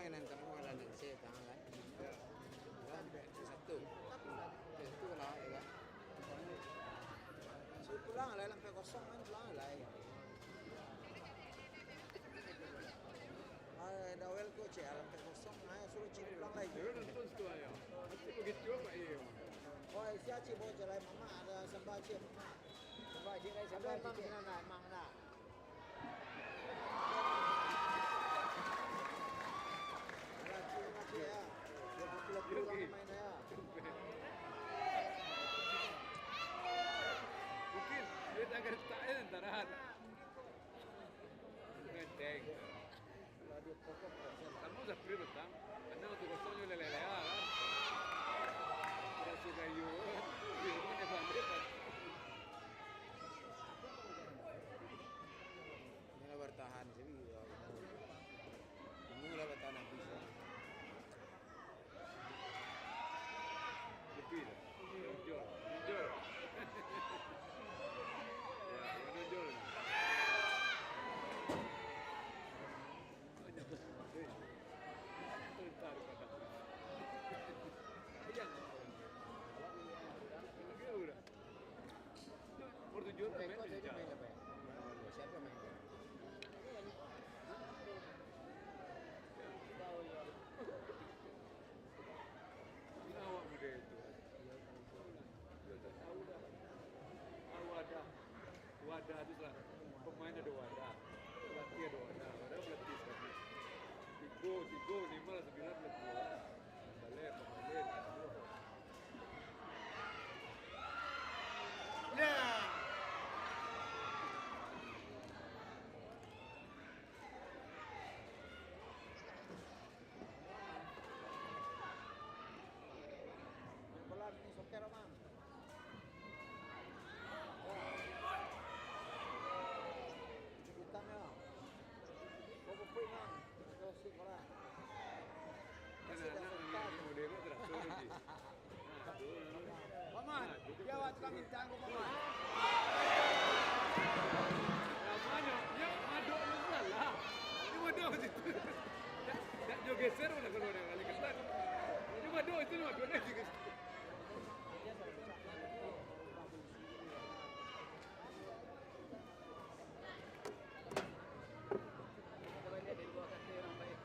mainan kamu ada nanti tangan kan. Sampai satu. Itu lah ya kan. So pulang lah sampai kosong kan pulang lah. Dawel ko cek sampai kosong, suruh cik pulang lagi. Dia nonton situ aja. Mesti begitu apa iya? Oh, si Acik bawa jalan mama ada sambal cik mama. Sambal cik lagi sambal cik. Ada emang emang nak. Ada cik ya. Dia pukul-pukul orang main ya. Mungkin dia tak akan letaknya antara ngedeng. Dia pokok Kamu sudah beri betang, karena untuk kosongnya lele kan. Tidak suka yuk, yuk ini bandit kan. Ini bertahan sih. Ini lah bertahan habis. Lebih lah, menonjol. Ya, menonjol. Tentar pada. Jangan. Dia udah. Bertujuan Main main jadi dia. main apa? Siapa main? Ini awak muda itu. Dia tak tahu dah. Wadah itu lah. Pemain ada wadah. Pelatih ada wadah. Wadah pelatih sekarang. Tigo, 5, 9 pelatih. Balik, pemain. Bola ni soccer mang. Hitam ya. Kau pun mang. Kau sih bola. Anak-anak yang muda itu teratur lagi. Paman, dia awak tukang bintang kau paman. Namanya, ya madok lu salah. Ini madok situ. Tak jauh geser mana kalau orang kali ketat. Ini madok itu madok lagi ke situ. Kita banyak dari bawah kaki orang baik.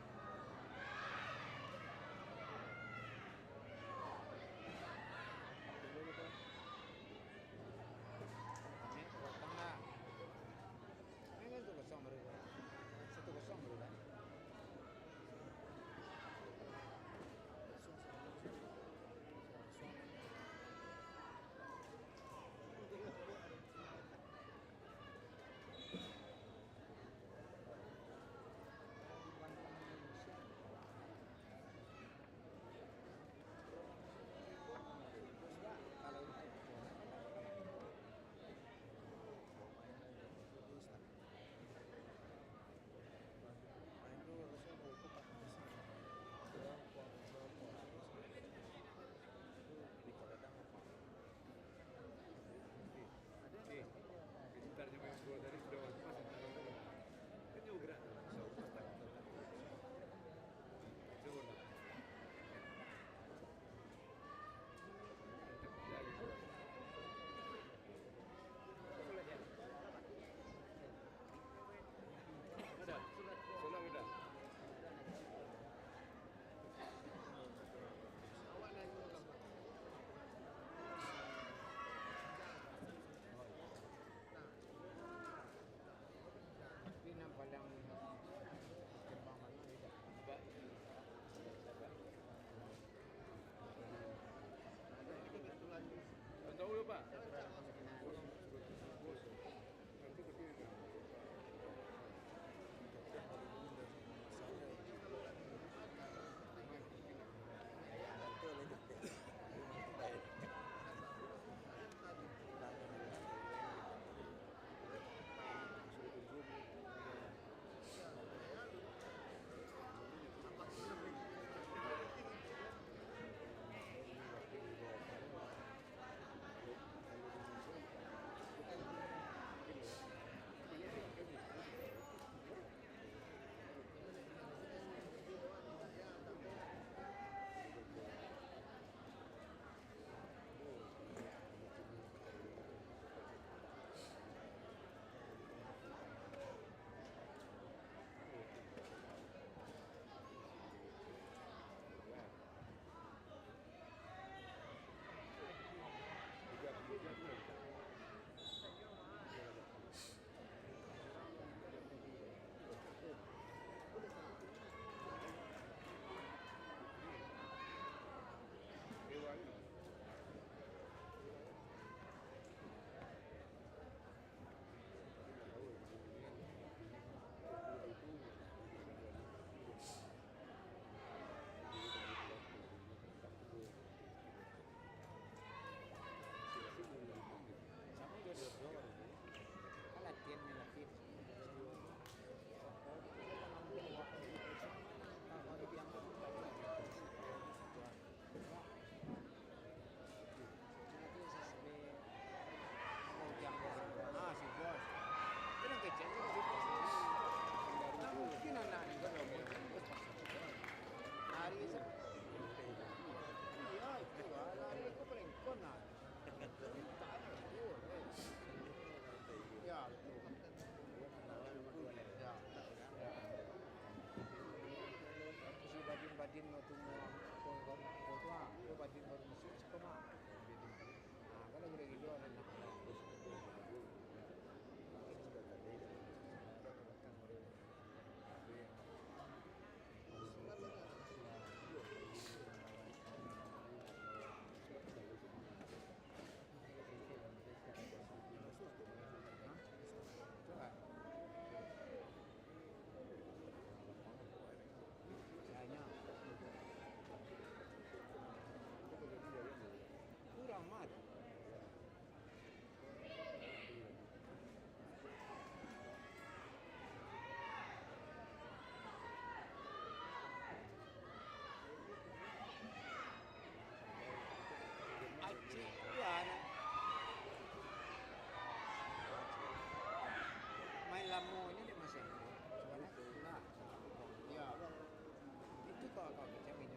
kau macam ini.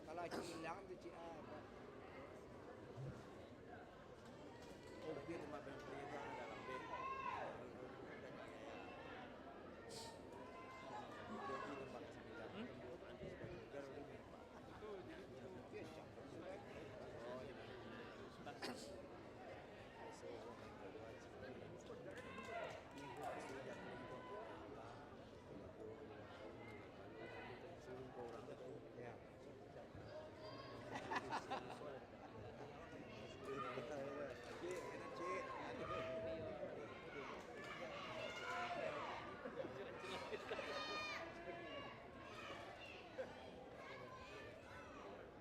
Kalau cik hilang tu cik apa? Oh, bir rumah beli itu dalam bir. Jadi tempat sembilan. Ya.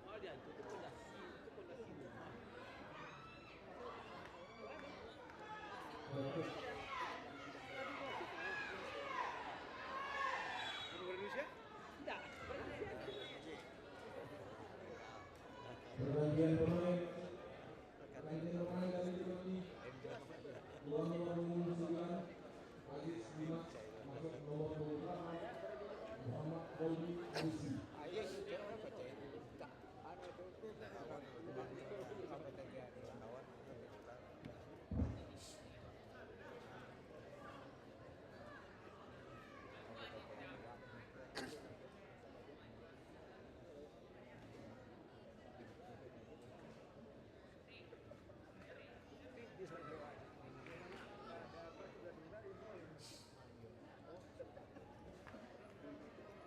Oh dia itu pondasi rumah. Indonesia? Tidak. Pergantian pemain dari tim ini. Dua nomor punggung 9 Aziz Dimas masuk nomor punggung 8 Muhammad Kolbi Musi. Ayah kita orang baca itu tak ada tu kawan apa terjadi kawan.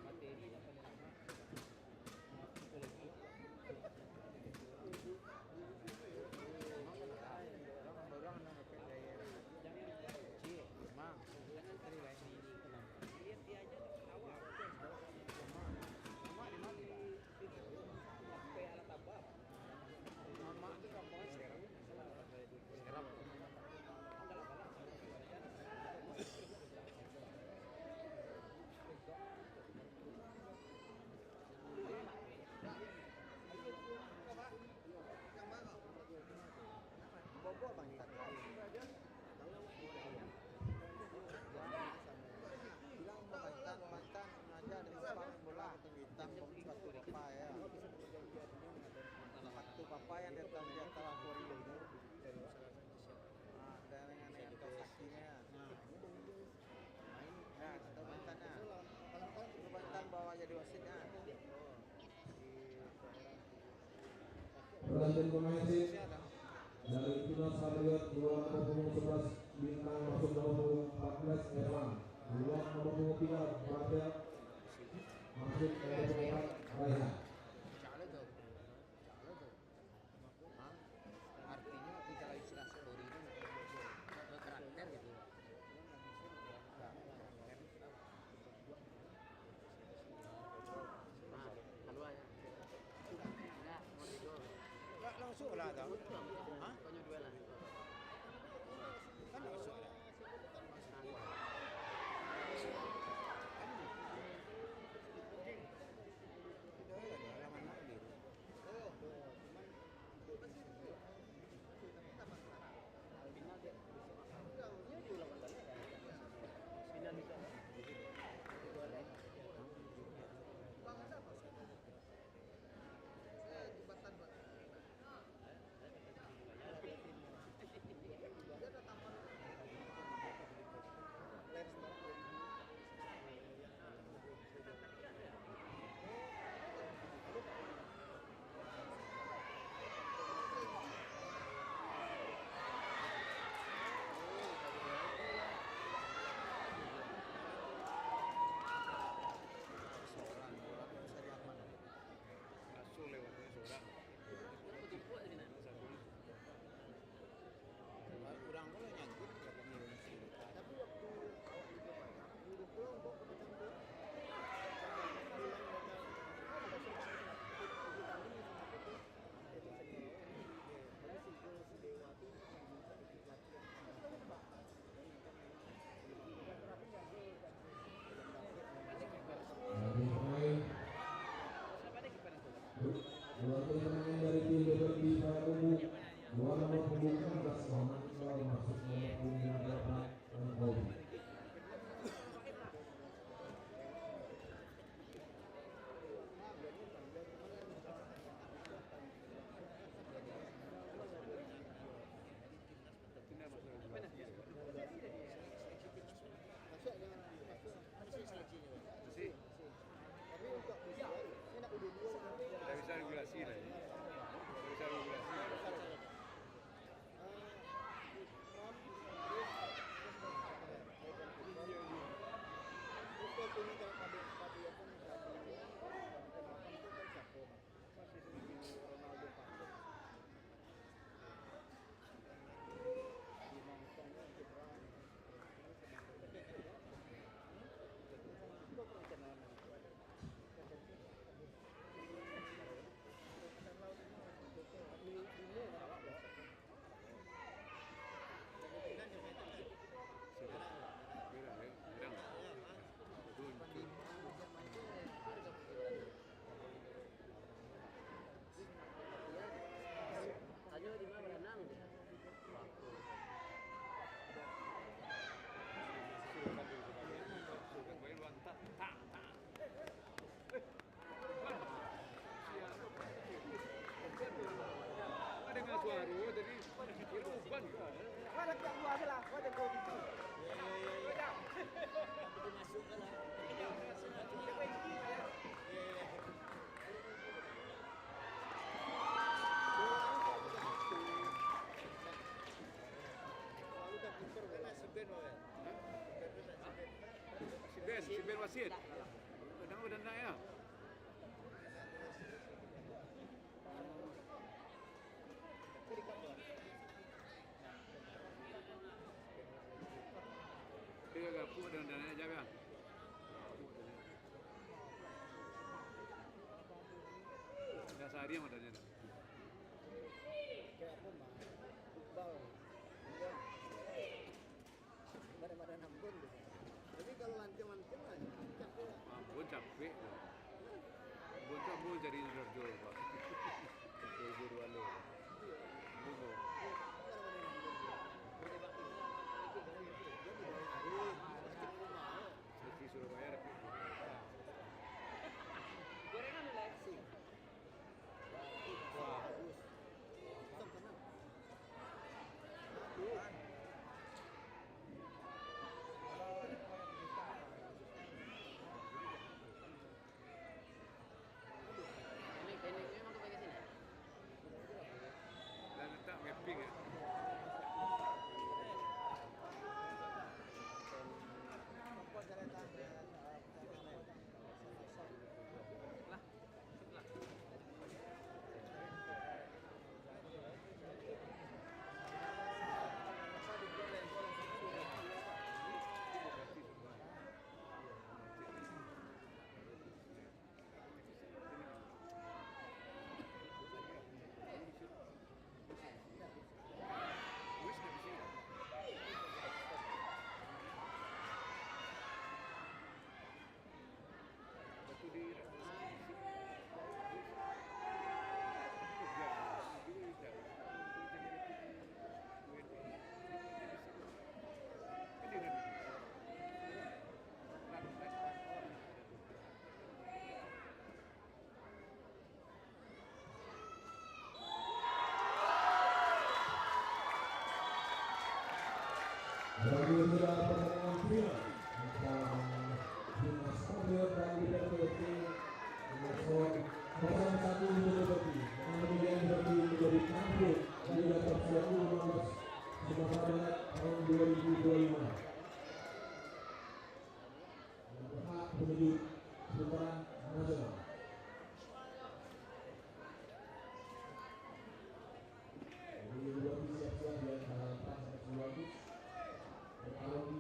Materi yang paling lama. Psikologi. Orang nak pakai daya cik, memang Jangan cari lain ini. lihat dia aja awal. Mama di mana? Sampai alat apa? Mama tu kampung sekarang. Sekarang. Bobo bangkat lain. Bilang mantan aja dari sepak bola ketemu hitam satu papa ya. Satu papa yang datang di antara Korea itu. Dan yang itu saksinya. Main ya, atau mantannya. Mantan bawa jadi wasitnya. Pergantian pemain tim dari Tunas Harriet keluar nomor punggung 11 Bintang masuk nomor punggung 14 Erwan. Keluar nomor punggung 3 Rafael masuk nomor punggung 4 Raihan. Cale tuh. Artinya kita lagi istilah story itu berkarakter gitu. Halwa ya. Enggak, mau dijual. Enggak langsung lah tau. Hah? Pokoknya dua lah. Kan langsung lah. Tidak si Ben wasit. Kadang udah nak ya. Dia gapu dan dananya jaga. Dah sehari yang adanya. Kayak apa mah? Football. Badan-badan ambon gitu. Tapi kalau lancem-lancem lah, capek lah. Ampun capek. Ampun kamu jadi nerjol pak. Guru anu. Bunuh. Seleksi Surabaya rapi. Gorengan Lexi. Wah. Bagus. Hitam tenang. Tekniknya emang pakai sini. Dan letak mapping ya. Wis dah di sini. Batu di Bagi sudah pertandingan final antara Dimas Kamil dan Liberty dengan skor 0-1 Liberty. Dengan demikian Liberty menjadi tampil di Liga Persib U15 Sumatera Barat tahun 2025 yang berhak menuju putaran nasional. Jadi Liberty siap-siap di antara 4-10 Agustus. Kalau di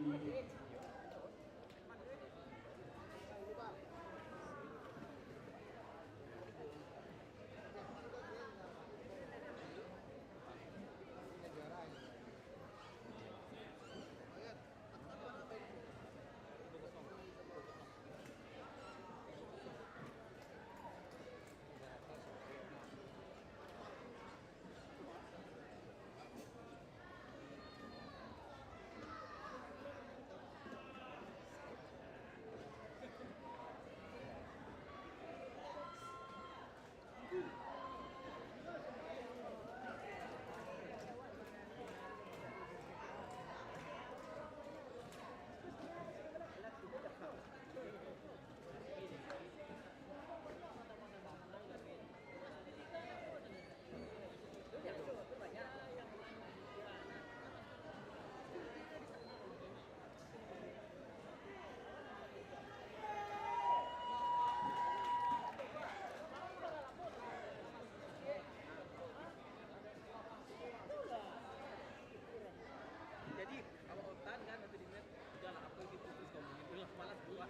Jadi awak hutan kan nanti di net jalan apa gitu terus ngomongin ulah malas gua.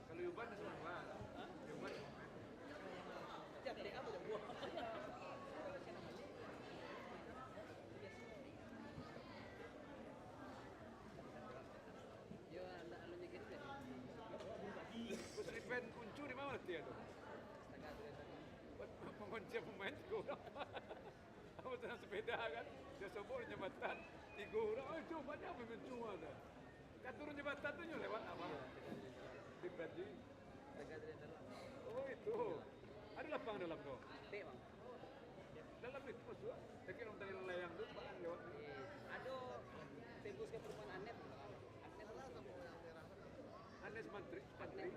kalau Yuban sama Yuban Jadi dari apa gua? Yo anda alunya gitu deh. terus event kuncu di mana dia tuh? Mengoncep pemain 3 orang. Apa senang sepeda kan? Dia sobor jembatan 3 orang. Oh coba dia apa cuma ada. Kan turun jembatan tuh lewat apa? Di Bradley. Oh itu. Ada lapang dalam tuh. Dek bang. Dalam itu maksud. Tapi orang tadi layang tuh bahan lewat. Ada tembus ke perumahan Anet. Anes Mantri. Agnes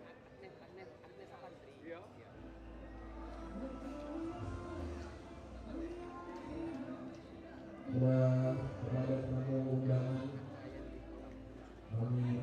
Pantri. Iya. kepada tamu undangan kami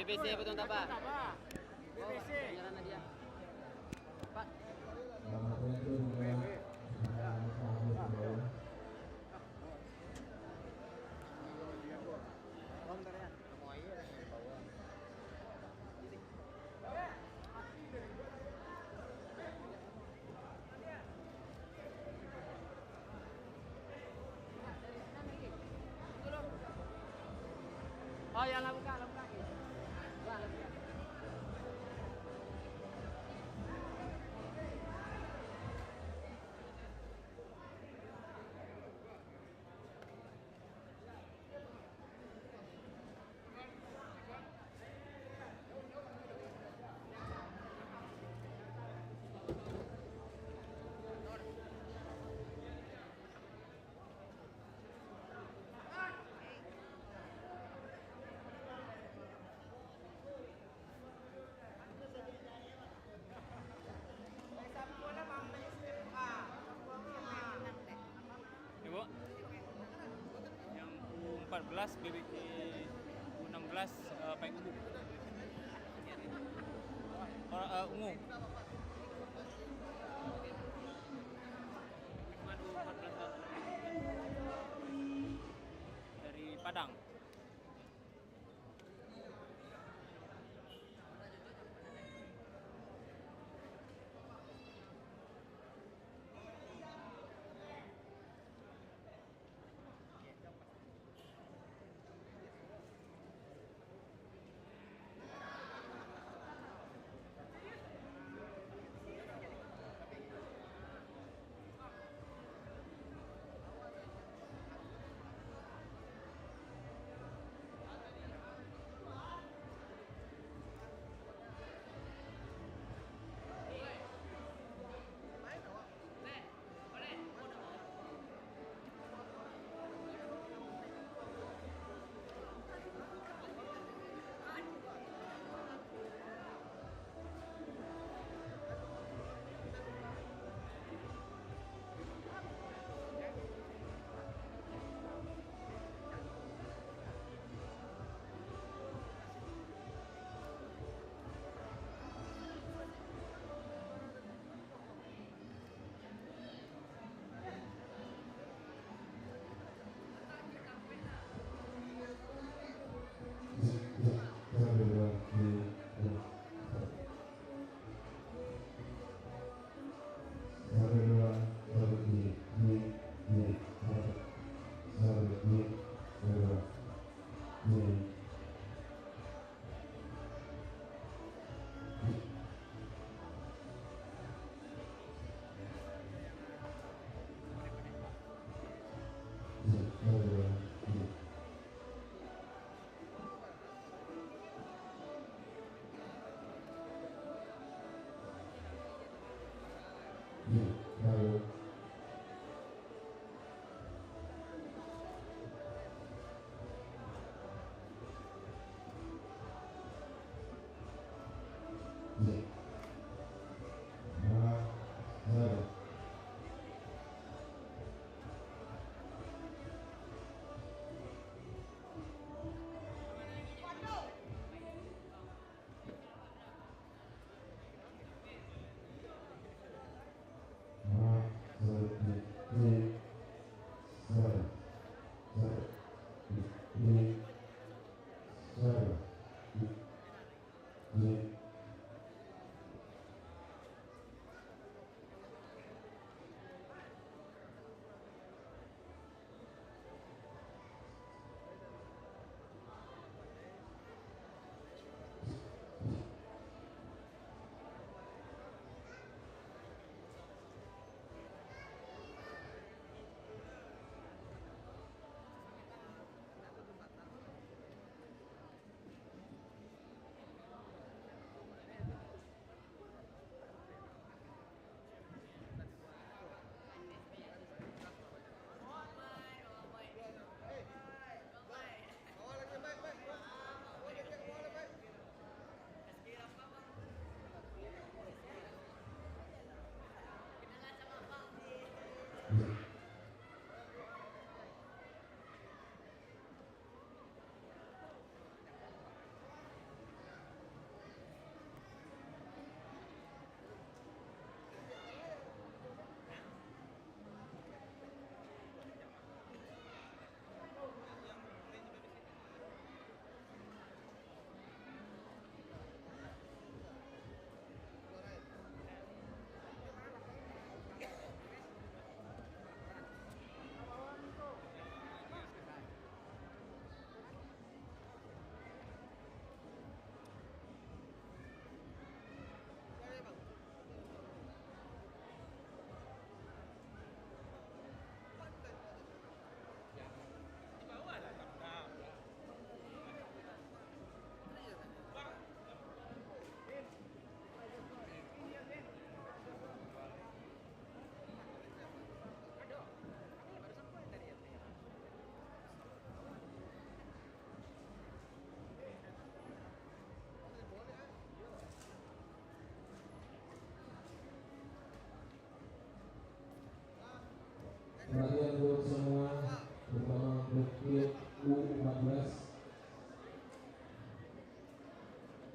BBC betul tak Pak? BBC. Jalan aja. Pak. Oh ya lah buka. Ibu, yang U14 BBK U16 paling ungu. Ungu. Cuma U14 dari Padang.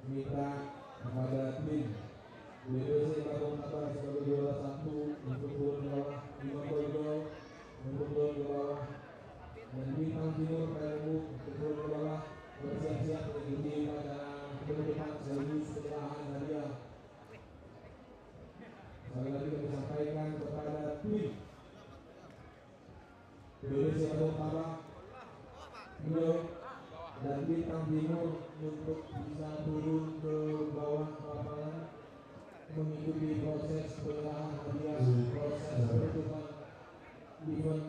minta kepada tim BDC Kampung Kata sebagai juara 1 untuk turun ke bawah 5 gol untuk turun ke bawah, dan Bintang Timur PLU untuk turun ke bawah bersiap-siap mengikuti pada penutupan sekaligus penyerahan hadiah. Sekali lagi kami sampaikan kepada tim BDC Kampung Kata dan Bintang Timur untuk bisa turun ke bawah lapangan mengikuti proses penyerahan hadiah, proses penutupan event.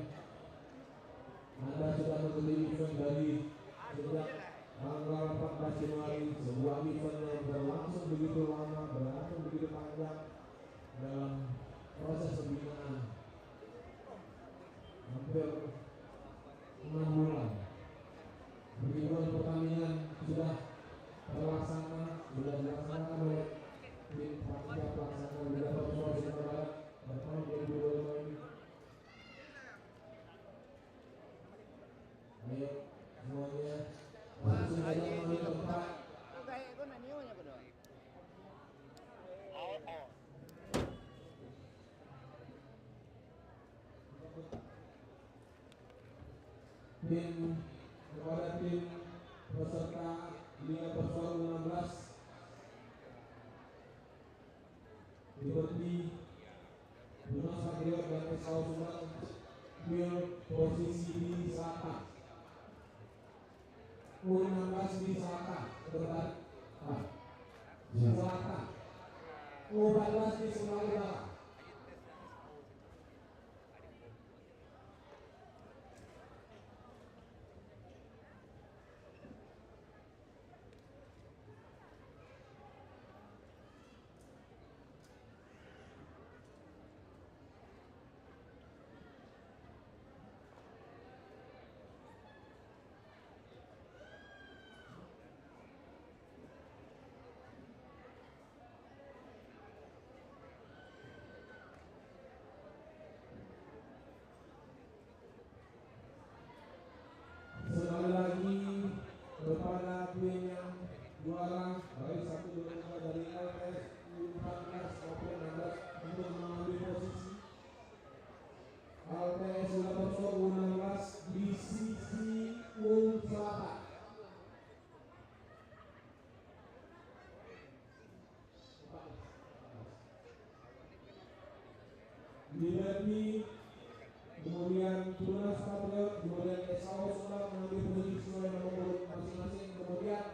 Anda sudah mengikuti event dari sejak tanggal 14 Januari, sebuah event yang berlangsung begitu lama, berlangsung begitu panjang dalam proses pembinaan hampir 6 bulan. Begituan pertandingan sudah terlaksana, sudah dilaksanakan oleh tim panitia pelaksana Liga Sulawesi Tenggara pada tahun 2025 ini. Ayo semuanya langsung saja mengambil tempat. Tim kepada tim peserta Liga Persor 16 Liberty, Yunas Patriot dan SKO Sumbar ambil posisi di selatan. U16 di selatan, sebentar. Selatan. U14 di sebelah utara. Sekali lagi kepada tim yang juara baik 1, 2, 3 dari LS U14 maupun 16 untuk mengambil posisi. LTS Liga Persor U16 di sisi selatan. Liberty, kemudian Tunas Patriot, kemudian SKO Sumbar mengambil posisi sesuai nomor urut masing-masing. Kemudian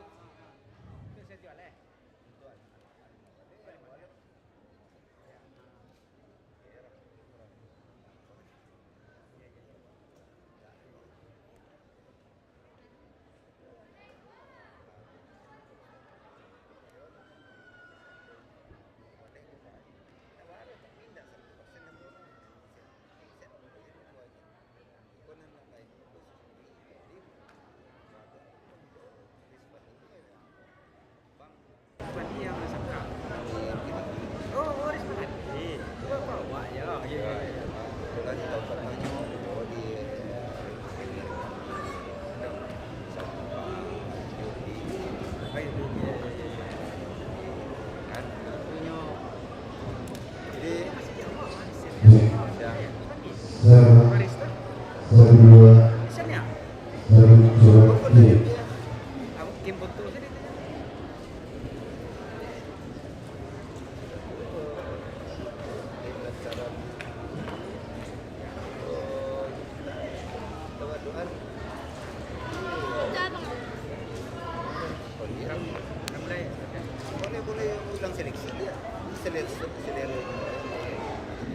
boleh ulang seleksi dia. Seleksi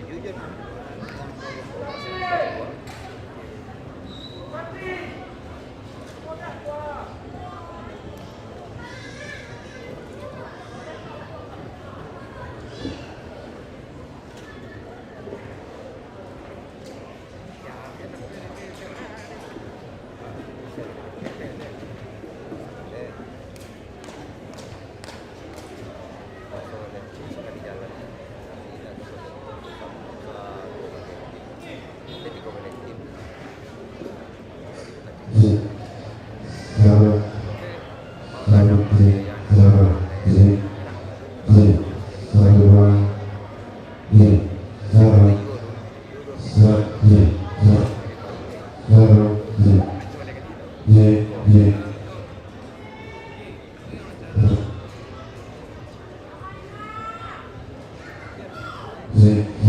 jujur. Aja itu.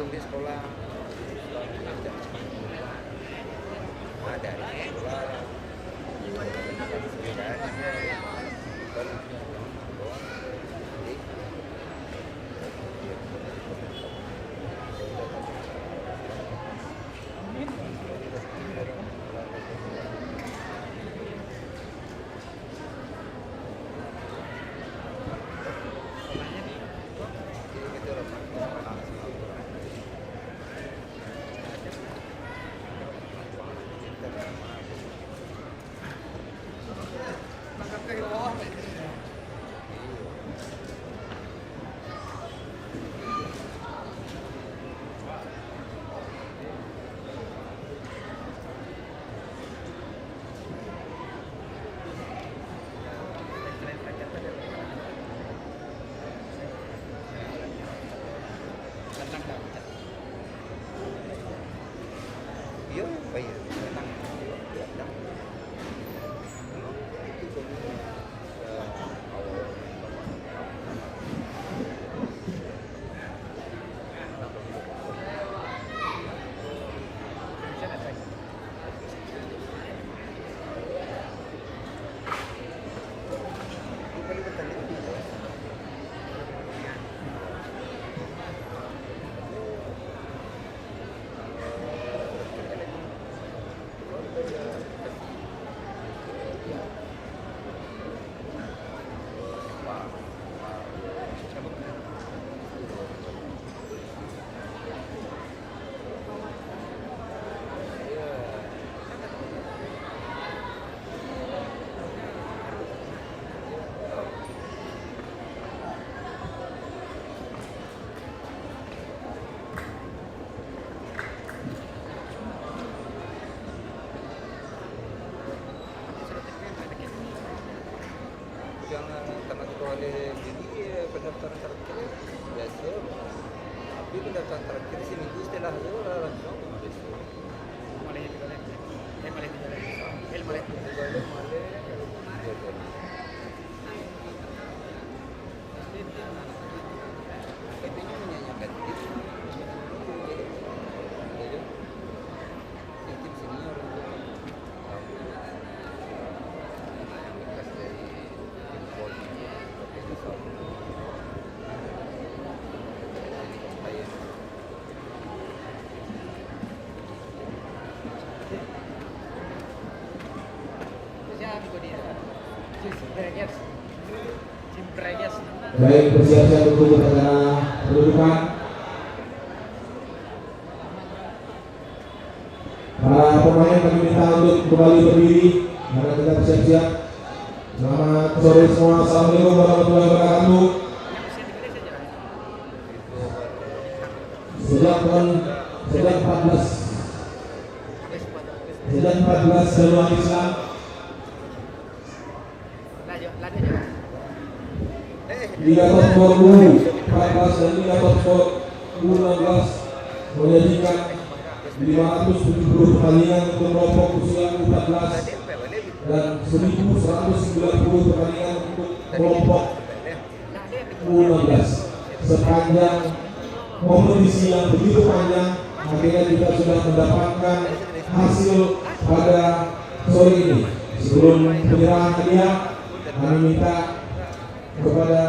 Di sekolah ada pendaftaran terakhir biasa, tapi pendaftaran terakhir seminggu setelah itu langsung besok. Mulai itu kan? Mulai itu kan? Mulai. Katanya menyanyikan tim senior untuk bekas dari tim poli Baik, bersiap-siap untuk bertengah kedudukan. Para pemain kami minta untuk kembali berdiri karena kita bersiap-siap. Selamat sore semua. Assalamualaikum warahmatullahi wabarakatuh. Sejak 14 Januari silam Liga Top Sport U14 dan Liga Top Sport U16 menyajikan 570 pertandingan untuk kelompok usia U14 dan 1190 pertandingan untuk kelompok U16. Sepanjang kompetisi yang begitu panjang, akhirnya kita sudah mendapatkan hasil pada sore ini. Sebelum penyerahan hadiah, kami minta kepada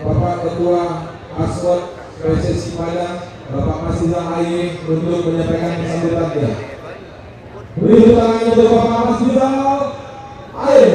Bapak Ketua Aswad PSSI Padang, Bapak Masizah Aye, untuk menyampaikan sambutannya. Beri tepuk tangan untuk Bapak Masizah Aye.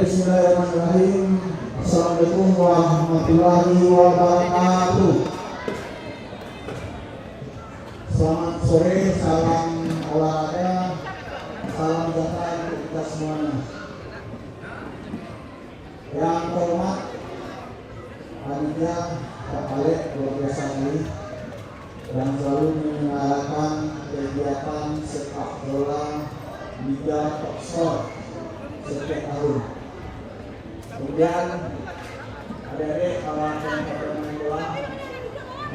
Bismillahirrahmanirrahim. Assalamualaikum warahmatullahi wabarakatuh. Selamat sore, salam olahraga, salam sejahtera untuk kita semuanya. Yang terhormat panitia Pak Khaled luar biasa ini yang selalu menyelenggarakan kegiatan sepak bola Liga Top Sport setiap tahun. Kemudian adik-adik kawan pemain bola,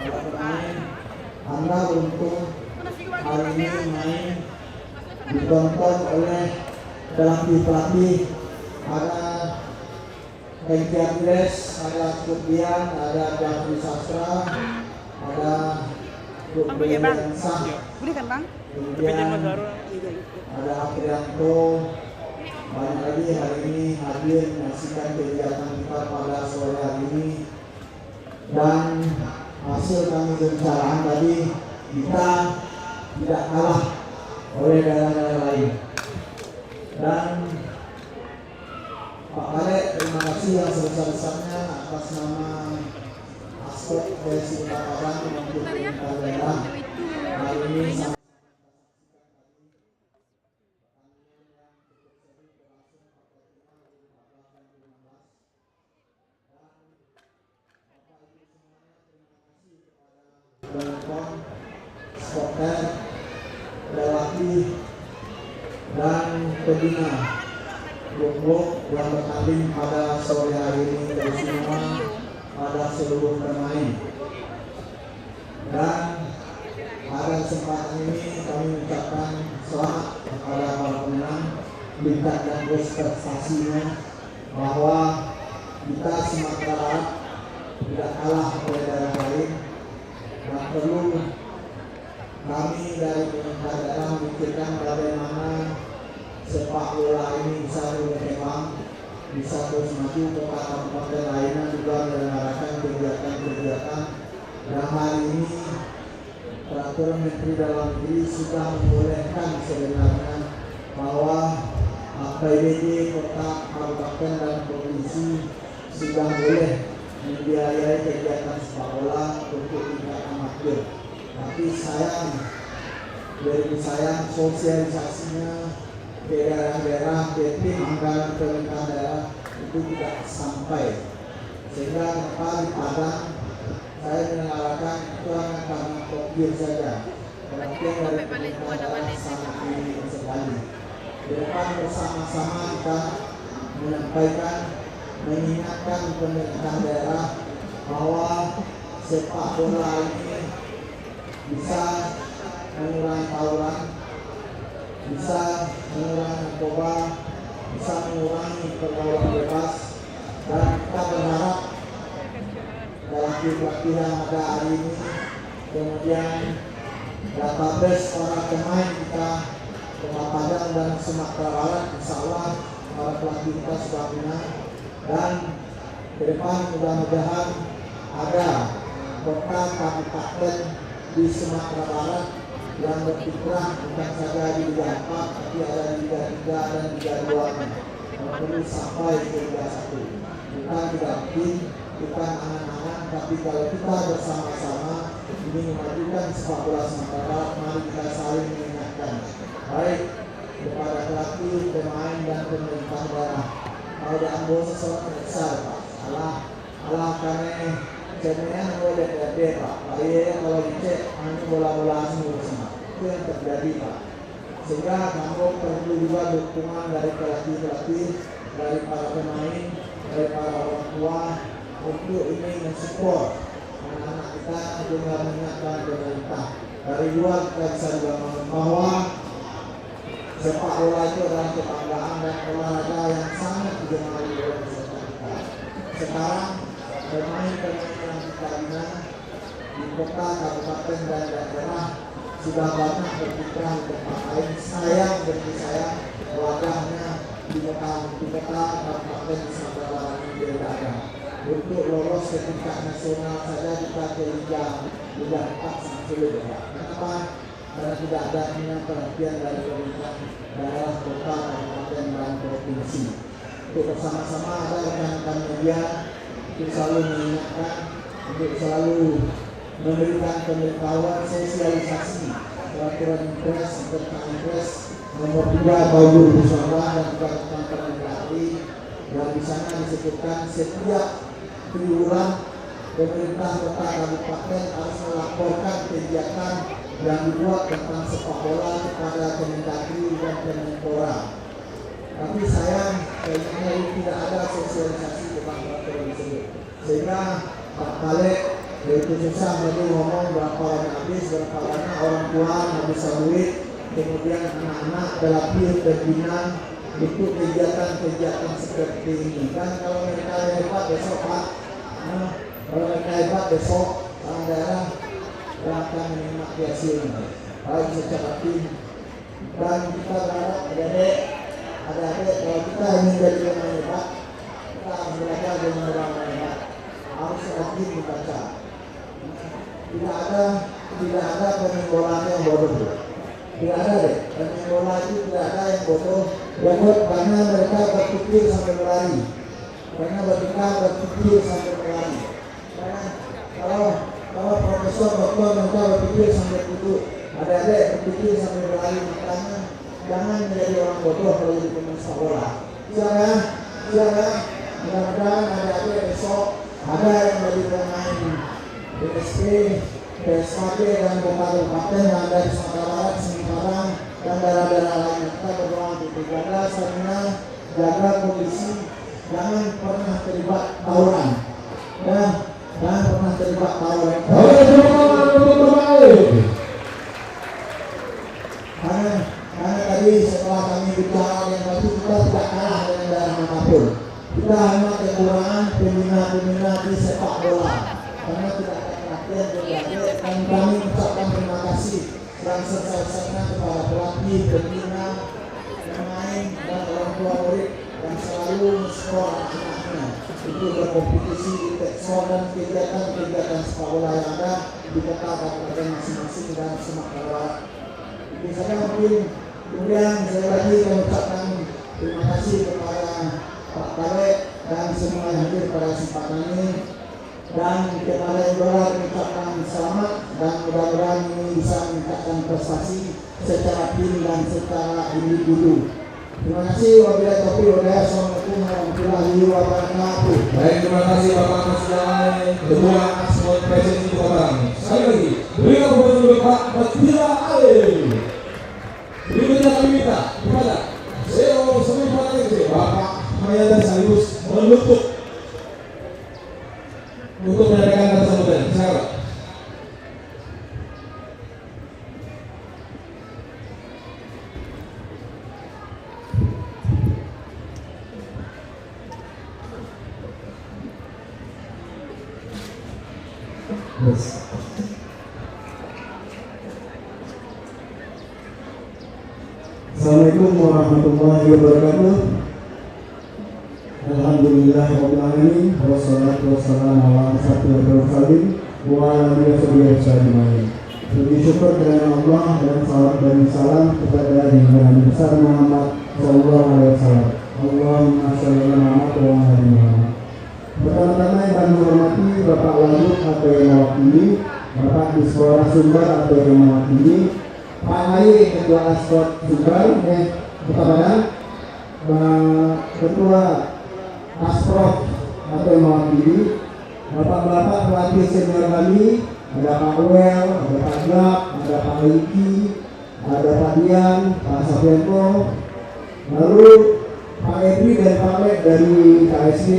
para pemain, Anda untuk hari ini main ditonton oleh pelatih-pelatih, ada Hengki Andres, ada Kurdian, ada Jafri Sastra, ada Kurdian Sah, kemudian ada Aprianto. Banyak lagi hari ini hadir menyaksikan kegiatan kita pada sore hari ini, dan hasil kami pembicaraan tadi, kita tidak kalah oleh daerah-daerah lain. Dan Pak Khaled, terima kasih yang sebesar-besarnya atas nama aspek PSSI Padang untuk pemerintah daerah hari ini. Supporter, pelatih, dan pembina klub yang bertanding pada sore hari ini, dari semua pada seluruh pemain. Dan pada kesempatan ini kami mengucapkan selamat kepada para pemenang, tingkat dan prestasinya, bahwa kita Sumatera Barat tidak kalah oleh daerah lain. Dan perlu kami dari pemerintah daerah memikirkan bagaimana sepak bola ini bisa berkembang, bisa terus maju ke kabupaten lainnya juga menyelenggarakan kegiatan-kegiatan. Dan hari ini peraturan Menteri Dalam Negeri sudah membolehkan sebenarnya bahwa APBD kota, kabupaten, dan provinsi sudah boleh membiayai kegiatan sepak bola untuk tingkat amatir. Tapi sayang, lebih sayang sosialisasinya ke daerah-daerah, ke tim anggaran pemerintah daerah itu tidak sampai. Sehingga di Padang saya menyelenggarakan itu hanya karena COVID saja. Perhatian dari pemerintah daerah sangat minim sekali. Di depan bersama-sama kita menyampaikan, mengingatkan pemerintah daerah bahwa sepak bola ini bisa mengurangi tawuran, bisa mengurangi narkoba, bisa mengurangi pergaulan bebas. Dan kita berharap dalam pelatih yang ada hari ini, kemudian database para pemain kita Kota Padang dan Sumatera Barat, insya Allah para pelatih kita sudah punya. Dan ke depan mudah-mudahan ada kota kabupaten di Sumatera Barat yang berkiprah bukan saja di Liga 4, tapi ada di Liga 3 dan Liga 2, perlu sampai ke Liga 1. Bukan tidak tim, bukan angan-angan, tapi kalau kita bersama-sama ingin memajukan sepak bola Sumatera Barat, mari kita saling mengingatkan, baik kepada pelatih, pemain, dan pemerintah daerah. Kalau diambil sesuatu besar, Pak, Allah karena sebenarnya boleh terjadi Pak. Kalau dicek hanya bola-bola semua itu yang terjadi Pak. Sehingga kamu perlu juga dukungan dari pelatih-pelatih, dari para pemain, dari para orang tua untuk ini mensupport anak-anak kita juga mengingatkan pemerintah. Dari luar kita bisa juga bahwa sepak bola itu adalah kebanggaan dan olahraga yang sangat digemari oleh masyarakat kita. Sekarang pemain-pemain yang kita bina di kota, kabupaten dan daerah sudah banyak berpikiran untuk lain. Sayang bagi saya wadahnya di kota, kabupaten Sumatera Barat ini tidak ada. Untuk lolos ke tingkat nasional saja kita ke Liga 4 sangat sulit Pak. Kenapa? Karena tidak adanya perhatian dari pemerintah daerah, kota, kabupaten dan provinsi. Untuk bersama-sama ada rekan-rekan media untuk selalu mengingatkan, untuk selalu memberikan pemberitahuan sosialisasi peraturan Impres tentang Impres nomor 3 tahun 2019 dan juga tentang Permendagri yang di sana disebutkan setiap triwulan pemerintah kota kabupaten harus melaporkan kegiatan yang dibuat tentang sepak bola kepada Permendagri dan Kemenpora. Tapi sayang kayaknya tidak ada sosialisasi tentang peraturan tersebut, sehingga Pak Khaled itu susah jadi ngomong berapa orang habis, berapa banyak orang tua nggak bisa duit, kemudian anak-anak terlatih terbina untuk kegiatan-kegiatan seperti ini. Kan kalau mereka hebat besok Pak, kalau mereka hebat besok orang daerah akan menikmati hasilnya baik secara tim. Dan kita berharap adik-adik kalau kita ingin jadi pemain hebat, kita harus belajar dengan orang hebat, harus rajin membaca. Tidak ada pemain bola yang bodoh. Tidak ada deh, pemain bola itu tidak ada yang bodoh. Karena mereka berpikir sampai berlari. Karena berpikir sampai berlari. Karena kalau profesor doktor mereka berpikir sampai duduk, adik-adik berpikir sampai berlari. Makanya jangan menjadi orang bodoh kalau jadi pemain sepak bola. Siapa? Mudah-mudahan adik-adik besok ada yang menjadi pemain BSP, PSKP dan kabupaten yang ada di Sumatera Barat, Semarang dan daerah-daerah lainnya. Kita berdoa untuk jaga stamina, jaga kondisi, jangan pernah terlibat tawuran. Jangan pernah terlibat tawuran. Karena tadi setelah kami bicara yang tadi kita tidak kalah dengan daerah manapun. Kita hanya kekurangan pembina-pembina di sepak bola. Karena tidak ada perhatian dari dan kami mengucapkan terima kasih yang sebesar-besarnya kepada pelatih, pembina, pemain dan orang tua murid yang selalu mensupport anak-anaknya untuk berkompetisi di tekson dan kegiatan-kegiatan sepak bola yang ada di kota kabupaten masing-masing dan Sumatera Barat. Itu saja mungkin. Kemudian saya lagi mengucapkan terima kasih kepada Pak Khaled dan semua yang hadir pada kesempatan ini. Dan kepada Idola mengucapkan selamat dan mudah-mudahan ini bisa meningkatkan prestasi secara tim dan secara individu. Terima kasih. Wabillahi taufiq wal hidayah. Assalamualaikum warahmatullahi wabarakatuh. Baik, terima kasih Bapak Presiden Ketua Asmod Presiden Kota. Sekali lagi berikan kepada Bapak Batira Ale. Berikutnya kami minta kepada CEO Semen Partai Bapak Mayada Salius menutup untuk menyampaikan kata sambutan. Silakan. Assalamualaikum warahmatullahi wabarakatuh. Alhamdulillahirabbil alamin wassalatu wassalamu ala asyrofil mursalin wa ala alihi wasallam. Puji syukur kepada Allah dan salawat dan salam kepada Nabi besar Muhammad sallallahu alaihi wasallam. Allahumma shalli ala Muhammad wa ala ali Muhammad. Pertama-tama yang kami hormati Bapak Wadud atau yang mewakili, Bapak Dispora Sumber atau yang mewakili, Pak Hai Ketua Aspot Sumber, kepada Ketua Asprof atau yang mewakili, bapak-bapak pelatih senior kami, ada Pak Wel, ada Pak Glab, ada Pak Riki, ada Pak Dian, Pak Safianto, lalu Pak Edri dan Pak Lek dari KSD,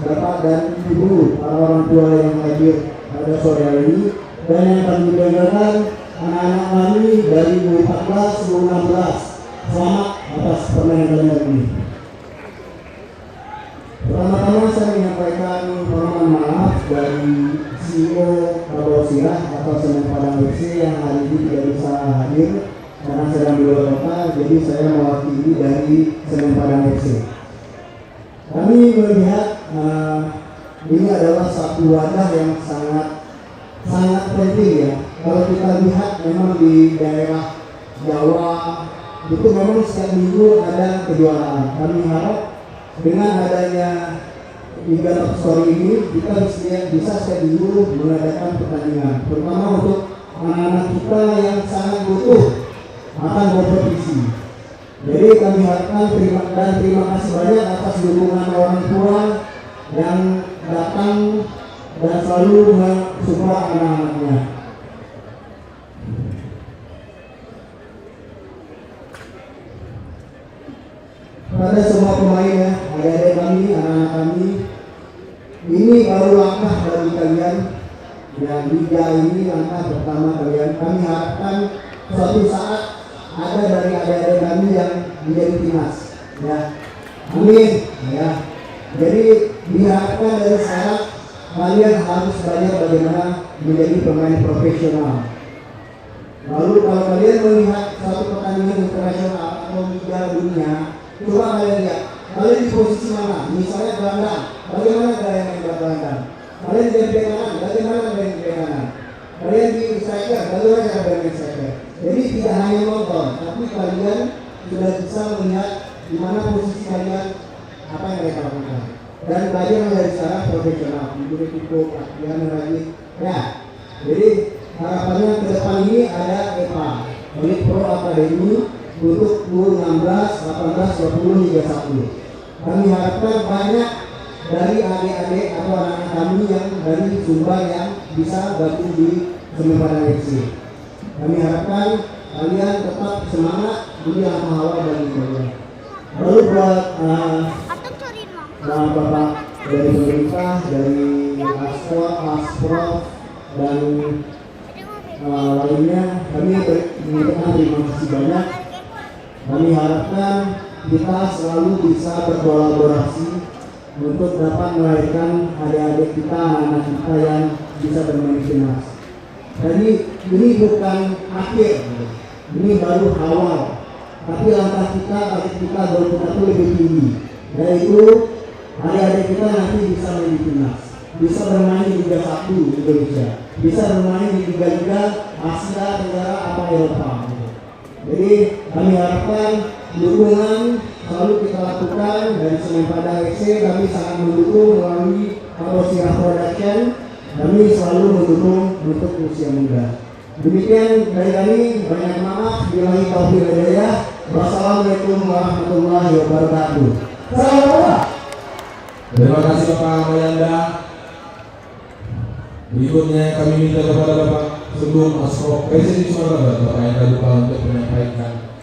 Bapak dan Ibu, para orang tua yang hadir pada sore hari ini, dan yang kami banggakan anak-anak kami dari U14, U16. Selamat atas permainan ini. Pertama-tama saya menyampaikan permohonan maaf dari CEO Prabowo Sirah atau Semen Padang FC yang hari ini tidak bisa hadir karena sedang di luar kota, jadi saya mewakili dari Semen Padang FC. Kami melihat ini adalah satu wadah yang sangat penting ya. Kalau kita lihat memang di daerah Jawa itu memang setiap minggu ada kejuaraan. Kami harap dengan adanya Liga Top Story ini kita bisa setiap minggu mengadakan pertandingan, terutama untuk anak-anak kita yang sangat butuh akan kompetisi. Jadi kami harapkan terima kasih banyak atas dukungan orang tua yang datang dan selalu mensupport anak-anaknya. Pada semua pemain ya, adik-adik kami, anak-anak kami, ini baru langkah bagi kalian. Ya, liga ini langkah pertama kalian. Kami harapkan suatu saat ada dari adik-adik kami yang menjadi timnas. Ya, amin. Ya, jadi diharapkan dari sekarang kalian harus belajar bagaimana menjadi pemain profesional. Lalu kalau kalian melihat suatu pertandingan internasional atau liga dunia, coba kalian lihat, kalian di posisi mana? Misalnya gelandang, bagaimana kalian main gelandang? Kalian di bek kanan, bagaimana main bek kanan? Kalian di striker, bagaimana cara main striker? Jadi tidak hanya nonton, tapi kalian sudah bisa melihat di mana posisi kalian, apa yang mereka lakukan. Dan belajar dari sekarang profesional, diberi tipe, latihan lagi. Ya, jadi harapannya ke depan ini ada EPA, Elite Pro Academy, untuk U16, 18, 20 hingga 1. Kami harapkan banyak dari adik-adik atau anak-anak kami yang dari Sumbar yang bisa gabung di Semen Padang FC. Kami harapkan kalian tetap semangat di langkah awal dan kalian. Lalu buat bapak dari pemerintah, dari Asprof dan lainnya, kami mengucapkan terima kasih banyak. Kami harapkan kita selalu bisa berkolaborasi untuk dapat melahirkan adik-adik kita, anak-anak kita yang bisa bermain timnas. Jadi ini bukan akhir, ini baru awal. Tapi langkah kita, adik kita, goal kita itu lebih tinggi. Yaitu adik-adik kita nanti bisa main di timnas, bisa bermain di Liga 1 Indonesia, bisa bermain di Liga-Liga Asia Tenggara atau Eropa. Jadi kami harapkan dukungan selalu kita lakukan dari Semen Padang FC. Kami sangat mendukung melalui Prabowo Sirah Production. Kami selalu mendukung untuk usia muda. Demikian dari kami, banyak maaf. Billahi taufiq wal hidayah. Wassalamualaikum warahmatullahi wabarakatuh. Salam. Terima kasih Bapak Mayanda. Berikutnya kami minta kepada Bapak sebelum Asprof Presiden Sumatera Bapak yang lupa untuk menyampaikan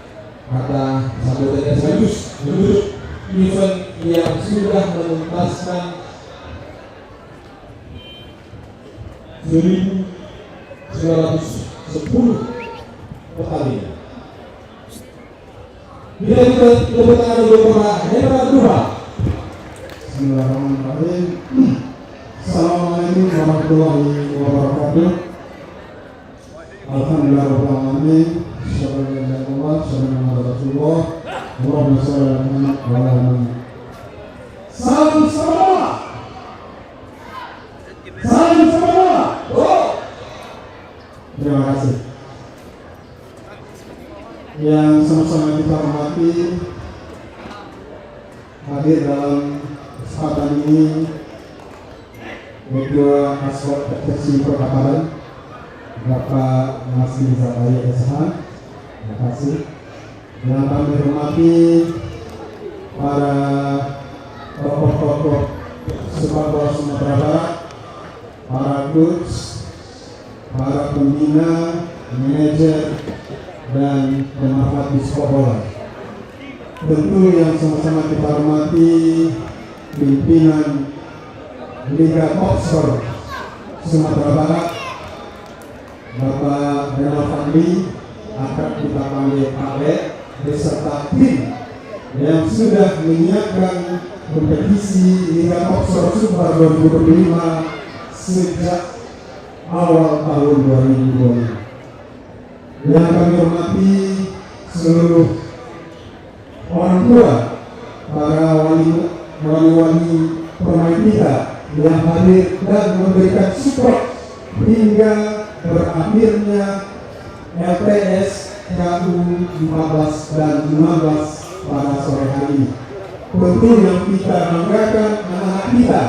kata sambutannya sekaligus menutup event yang sudah menuntaskan 1910 pertandingan. Bila kita tepuk tangan untuk Bapak Hendra Duha. Bismillahirrahmanirrahim. Assalamualaikum warahmatullahi wabarakatuh. Alhamdulillah rabbil alamin. Syukur Allah, syukur Rasulullah. Allahumma shalli ala Muhammad. Salam semua. Salam semua. Terima kasih. Yang sama-sama kita hormati, hadir dalam kesempatan ini Ketua Asprof Seksi Perkapalan Bapak Masih Zakari SH. Terima kasih. Yang kami hormati para tokoh-tokoh sepak bola Sumatera Barat, para coach, para pembina, manajer, dan pemerhati di sekolah. Tentu yang sama-sama kita hormati pimpinan Liga Boxer Sumatera Barat, Bapak Renal Fadli, akan kita panggil Pak Lek, beserta tim yang sudah menyiapkan kompetisi Liga Boxer Super 2025 sejak awal tahun 2020. Yang kami hormati seluruh orang tua, para wali-wali pemain kita yang hadir dan memberikan support hingga berakhirnya LTS KU 15 dan 16 pada sore hari ini. Tentu yang kita banggakan anak-anak kita,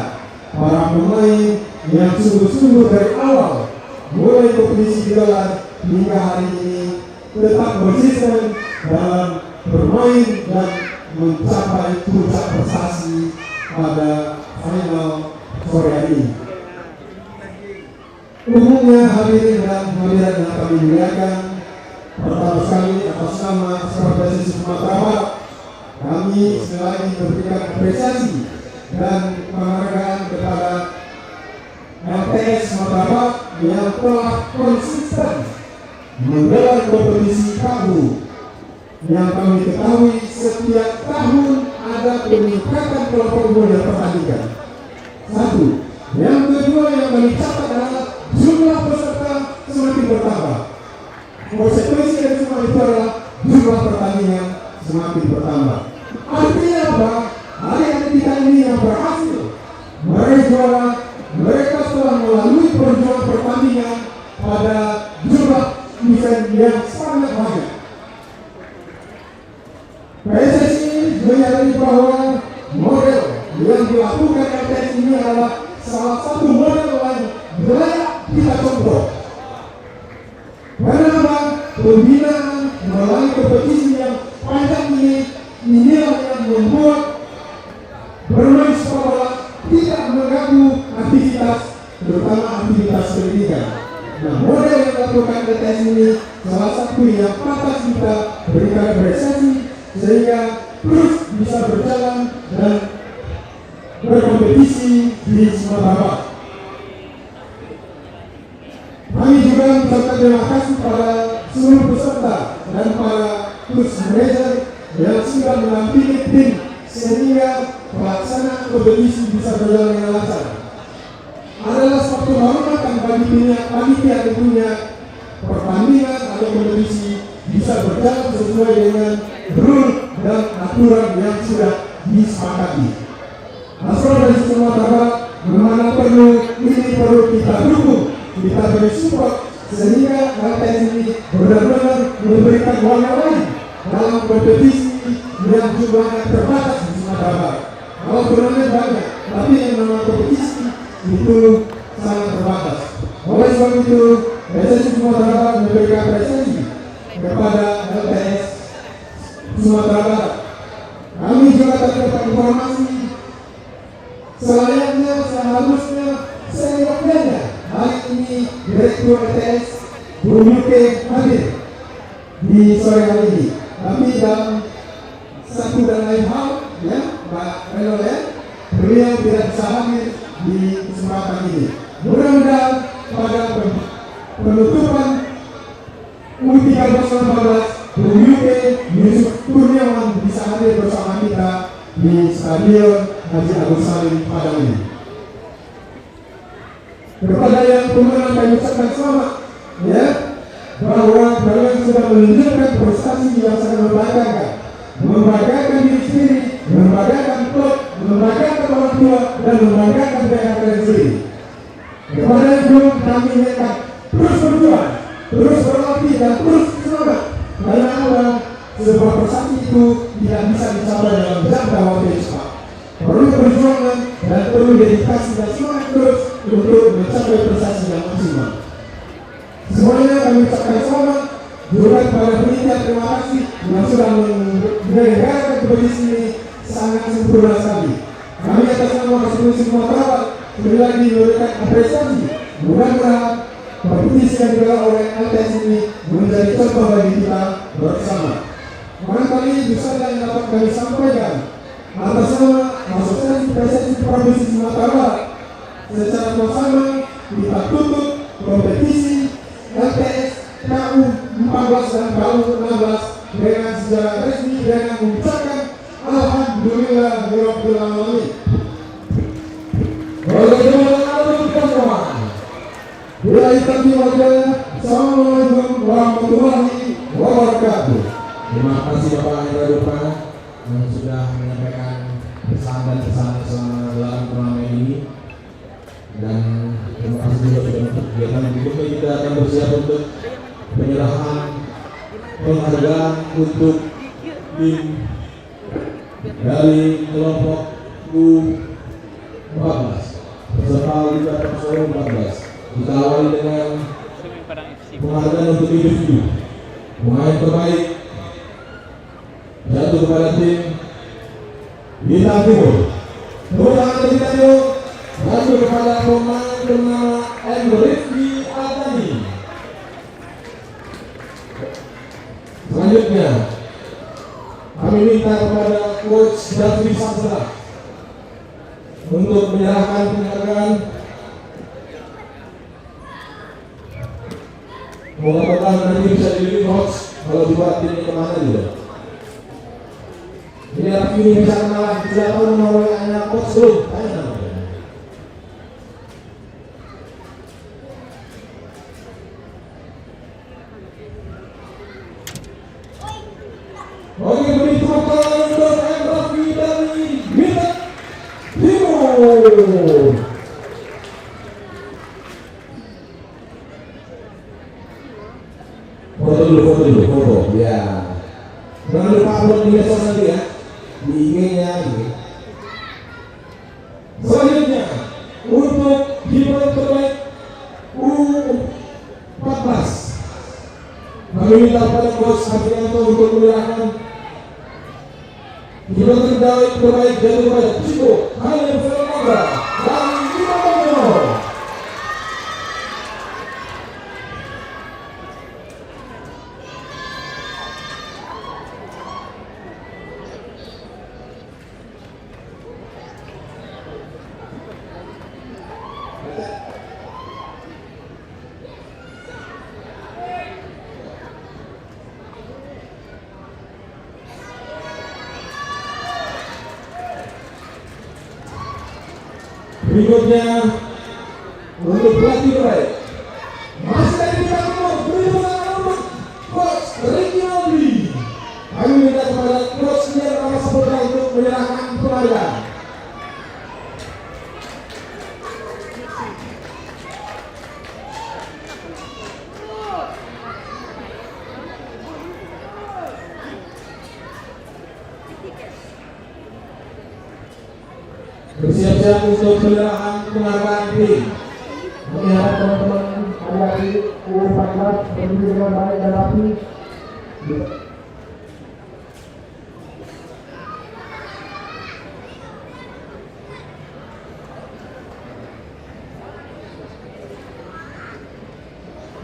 para pemain yang sungguh-sungguh dari awal mulai kompetisi digelar hingga hari ini tetap konsisten dalam bermain dan mencapai puncak prestasi pada final sore hari ini. Umumnya hadirin dan hadirat yang kami muliakan, pertama sekali atas nama Provinsi Sumatera Barat, kami selain memberikan apresiasi dan penghargaan kepada LTS Sumatera Barat yang telah konsisten menggelar kompetisi KU yang kami ketahui setiap tahun ada peningkatan kelompok umur yang pertandingan. Satu. Yang kedua yang kami catat adalah jumlah peserta semakin bertambah. Konsekuensi dari semua itu adalah jumlah pertandingan semakin bertambah. Artinya apa? Hari-hari kita ini yang berhasil meraih juara, mereka telah melalui perjuangan pertandingan pada jumlah event yang sangat banyak. PSSI menyadari bahwa model yang dilakukan LTS ini adalah salah satu model yang layak kita contoh. Karena pembinaan melalui kompetisi yang panjang ini inilah yang membuat bermain sepak bola tidak mengganggu aktivitas, terutama aktivitas pendidikan. Nah, model yang dilakukan LTS ini salah satu yang pantas kita berikan apresiasi sehingga terus bisa berjalan dan berkompetisi di Sumatera Barat. Kami juga mengucapkan terima kasih pada seluruh peserta dan para coach manager yang sudah menampilkan tim sehingga pelaksanaan kompetisi bisa berjalan dengan lancar. Adalah suatu kehormatan bagi panitia tentunya pertandingan atau kompetisi bisa berjalan sesuai dengan rule dan aturan yang sudah disepakati. Asal dari Sumatera Barat, mana perlu ini perlu kita dukung, kita beri support sehingga LTS ini benar-benar memberikan warna lain dalam kompetisi yang jumlahnya terbatas di Sumatera Barat. Kalau turnamen banyak, tapi yang namanya kompetisi itu sangat terbatas. Oleh sebab itu, PSSI Sumatera Barat memberikan apresiasi kepada LTS Sumatera Barat. Kami juga dapat informasi selayaknya, seharusnya, seenggaknya hari ini Direktur LTS Bung Yuke hadir di sore hari ini. Tapi dalam satu dan lain hal, ya, Pak Renol, beliau tidak bisa hadir di kesempatan ini. Mudah-mudahan pada penutupan U13 Bung Yuke Yusuf Kurniawan bisa hadir bersama kita di Stadion Haji Agus Salim Padang ini. Kepada yang pemenang kami ucapkan selamat, ya, bahwa kalian sudah menunjukkan prestasi yang sangat membanggakan diri sendiri, membanggakan klub, membanggakan orang tua, dan membanggakan daerah kalian sendiri. Kepada yang belum kami ingatkan, terus berjuang, terus berlatih, dan terus semangat. Karena apa? Sebuah prestasi itu tidak bisa dicapai dalam jangka waktu yang cepat. Perlu perjuangan dan perlu dedikasi dan semangat terus untuk mencapai prestasi yang maksimal. Semuanya kami ucapkan selamat. Juga kepada panitia terima kasih yang sudah menyelenggarakan kompetisi ini sangat sempurna sekali. Kami atas nama Provinsi Sumatera Barat sekali lagi memberikan apresiasi. Mudah-mudahan kompetisi yang digelar oleh LTS ini menjadi contoh bagi kita bersama. Barangkali bisa yang dapat kami sampaikan atas nama Asosiasi PSSI Provinsi Sumatera Barat, secara bersama kita tutup kompetisi LTS KU 14 dan KU 16 dengan secara resmi dengan mengucapkan Alhamdulillahirabbil alamin. Assalamualaikum warahmatullahi wabarakatuh. Terima kasih Bapak Hendra Dupa yang sudah menyampaikan pesan dan pesan selama dalam turnamen ini. Dan terima kasih juga sudah untuk kegiatan berikutnya. Kita akan bersiap untuk penyerahan penghargaan untuk tim dari kelompok U14 peserta Liga Persero 14. Kita awali dengan penghargaan untuk individu. Pemain terbaik jatuh kepada tim Bintang Timur. Tepuk tangan dari kita yuk. Jatuh kepada pemain bernama Rifki Adani. Selanjutnya kami minta kepada Coach Davi Samsera untuk menyerahkan penghargaan. Moga-moga nanti bisa dilihat Coach kalau dibuat ini kemana juga. Ini anak ini bisa kenalan, tidak tahu nama anak Coach belum? Tanya namanya. Oke, beri tepuk tangan untuk Raffi dari Bintang Timur. Foto dulu, ya. Jangan lupa upload di medsos nanti ya, di IG-nya gitu. Selanjutnya untuk kiper terbaik U14, kami minta pada Coach Afrianto untuk menyerahkan kiper terbaik jatuh kepada Chico Halim Fernanda dari Imamono. Berikutnya untuk pelatih terbaik masih dari Bintang Timur, beri tepuk tangan untuk Coach Ricky Naldi. Kami minta kepada Coach Dian Ramasaputra untuk menyerahkan penghargaan. Bersiap-siap untuk penyerahan penghargaan tim. Kami harap teman-teman hari-hari U14 berdiri dengan baik dan rapi.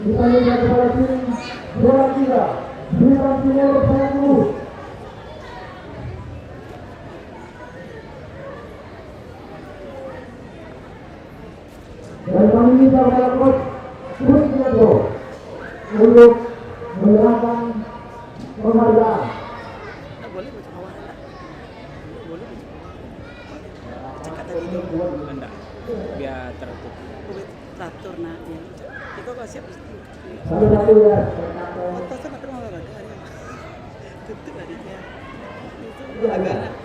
Kita lihat kepada tim bola kita Bintang Timur 1. Dan kami minta kepada Coach Kusnandro untuk menyerahkan penghargaan. Enggak, biar teratur. Teratur nak. Itu kok siap. Satu ya. Foto sama terus ada. Tutup adiknya. Itu agak.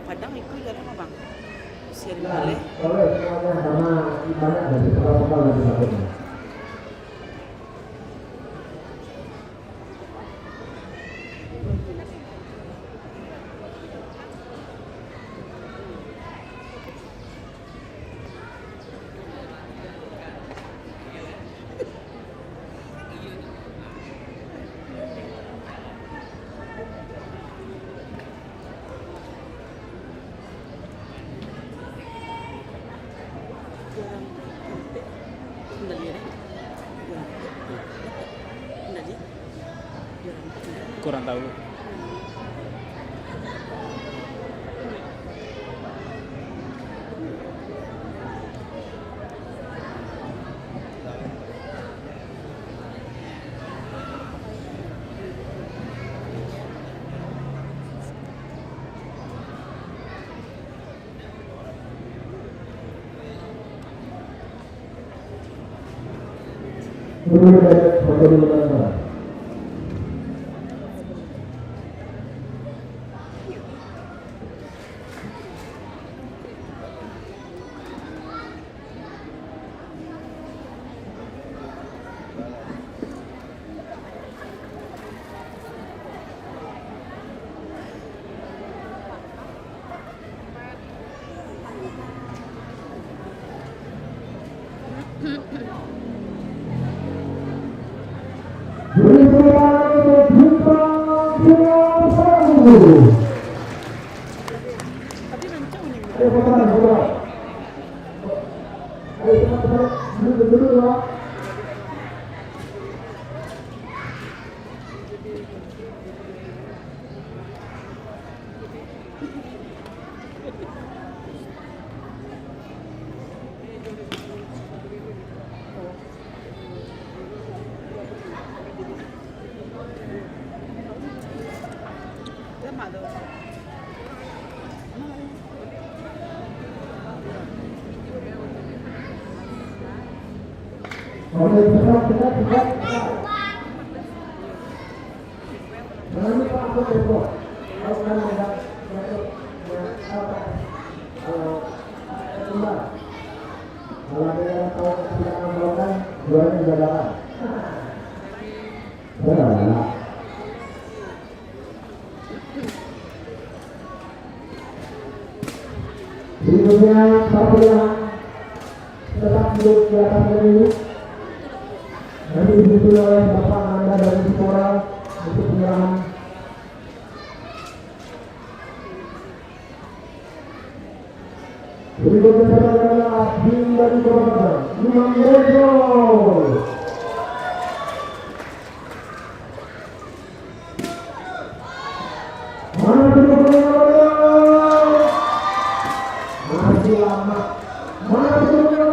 Padang itu jalan apa bang? Siap boleh? Boleh semuanya karena banyak dari beberapa kali dilakukan. kurang tahu. Berikutnya para penyerang tetap duduk di atas dulu. Nanti disusul oleh Bapak Anda dari Sipora untuk penyerahan. Berikutnya adalah tim dari Kota Imam Rejo. Mana pendukungnya? Masih lama. Mana pendukungnya?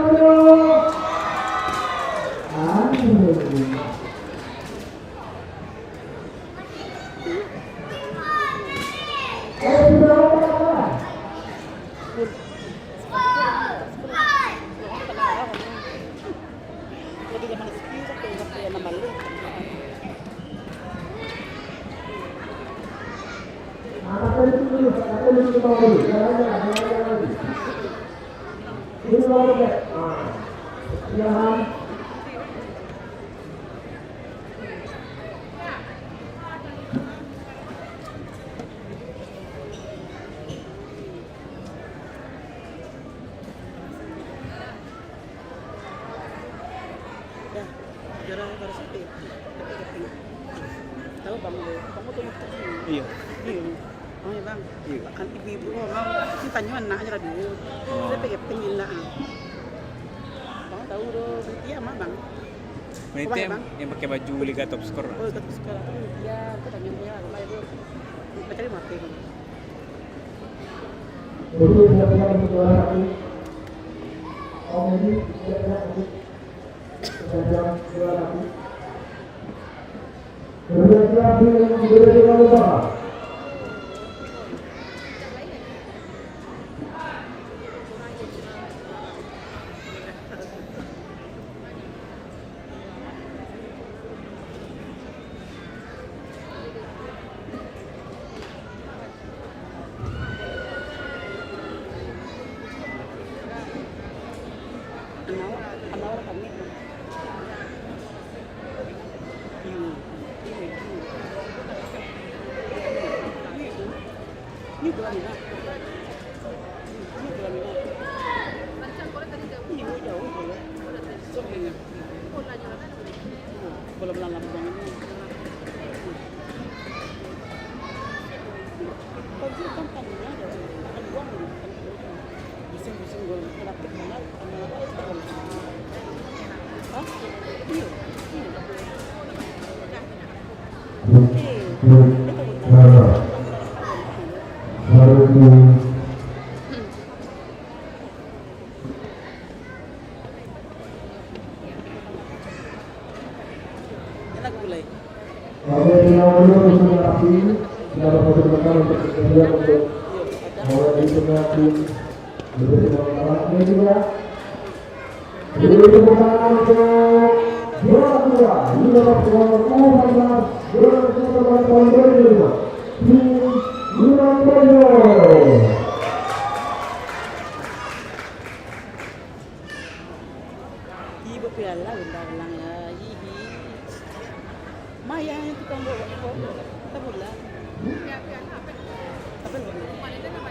Tahu bang, kamu tuh mau kesini. Iya. Iya. Oh ya bang. Iya. Kan ibu-ibu bang, si tanyuan nak aja dulu. Saya pengen pengen nak. Bang tahu dong, dia mah bang. Itu yang pakai baju Liga Top Skor. Oh, Liga Top Skor. Dia, aku tanya dia, apa itu? Baca di mati. Jadi siap-siap untuk juara satu. Om ini siap-siap untuk juara satu. Bersiap-siap di lupa. Anawar kami. Ini dua mina. Ini dua mina. Ini jauh boleh. Boleh belang bang ini. Kalau kampanye ada kan uang bising-bising gue rapid mana Hah? Iya. Ibu piala benda-benda ya, Maya yang tukang bawa kita bola. Apa namanya? Bola.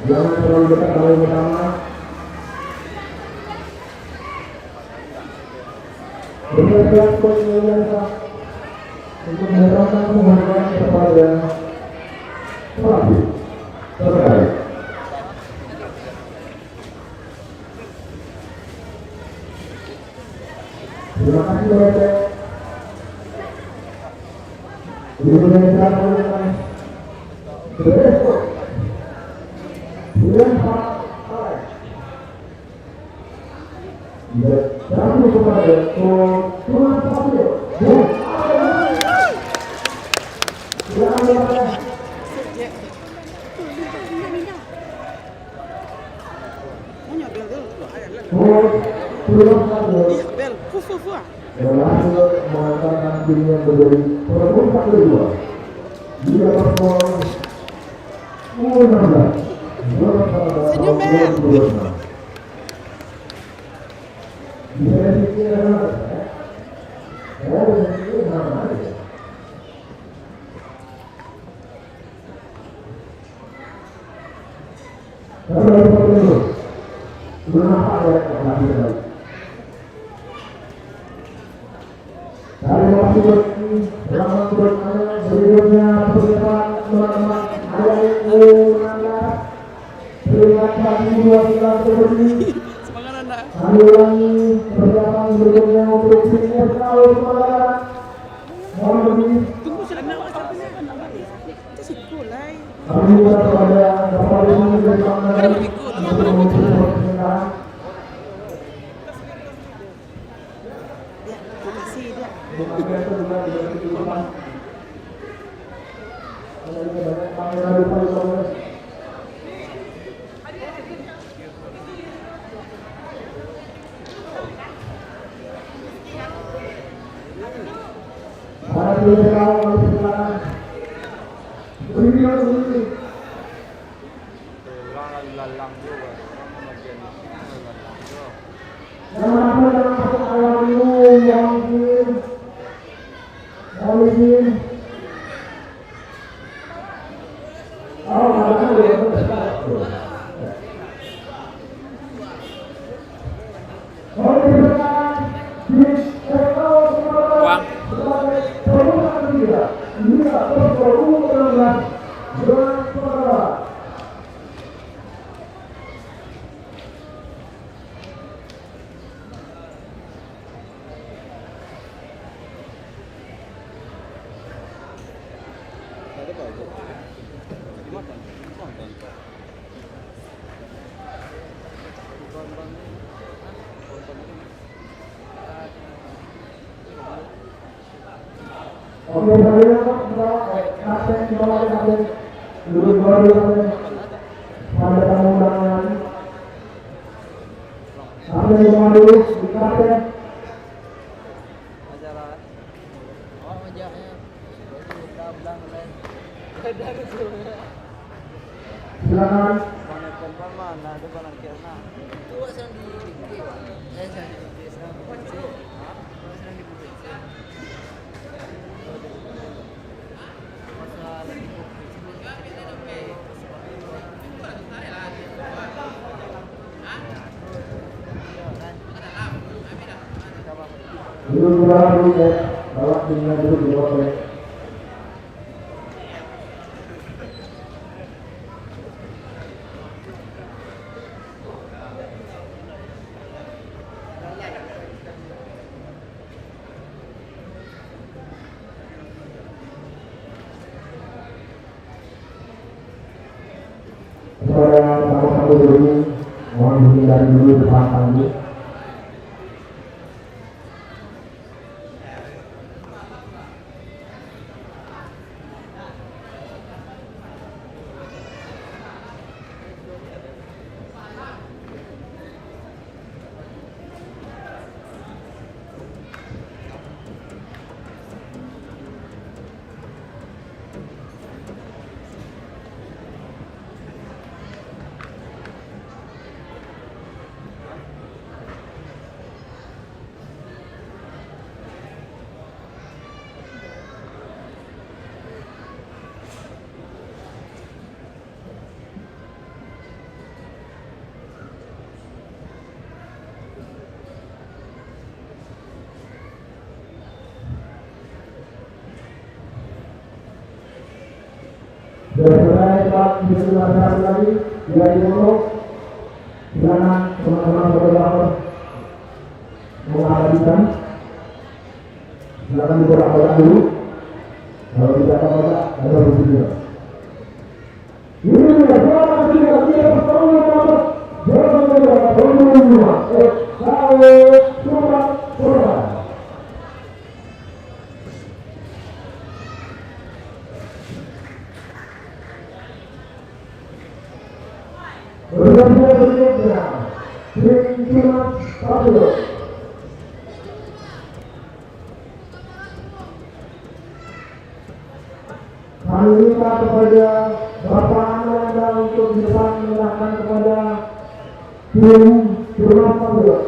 Jangan terlalu dekat dengan utama. Bersiap coach Yuliansa untuk menyerahkan penghargaan kepada pelatih terbaik. Terima kasih kepada Indonesia Politan Beresco Julian Pak dan kepada Tuan Fabio berhasil mengantarkan timnya menjadi perempat kedua di perform U16 Senyum Bel. Berikutnya persiapan teman-teman ada Terlihat kami 12 terbeli. Semangat anda. Kami ulangi persiapan berikutnya untuk senior tahun semangat. Mohon lebih. Tunggu silakan WhatsApp-nya. Itu sih kulai. Kami minta kepada Bapak Ibu dari Pangandaran untuk mempersiapkan pernikahan. Ya, makasih dia. Untuk biasa juga diberi kehidupan. Ada banyak kamera di Pak. Para peserta silakan. Oke, saya kapten di bawah kapten duduk baru kapten pada tamu undangan. Kapten semua dulu di kapten. Silakan. Duduk dulu ya, bawa timnya dulu di bawah ya. Kepada tamu-tamu dulu, mohon dihindari dulu depan tamu. Selesai Pak, bisa lagi, tidak dimulai. Silakan teman-teman fotografer mengabadikan. Silakan diborak-borak dulu. Kalau tidak apa-apa, ada video. Ini selamat kita pertama. Kami minta kepada Bapak Anda untuk di depan menyerahkan kepada tim Jurnas Papua.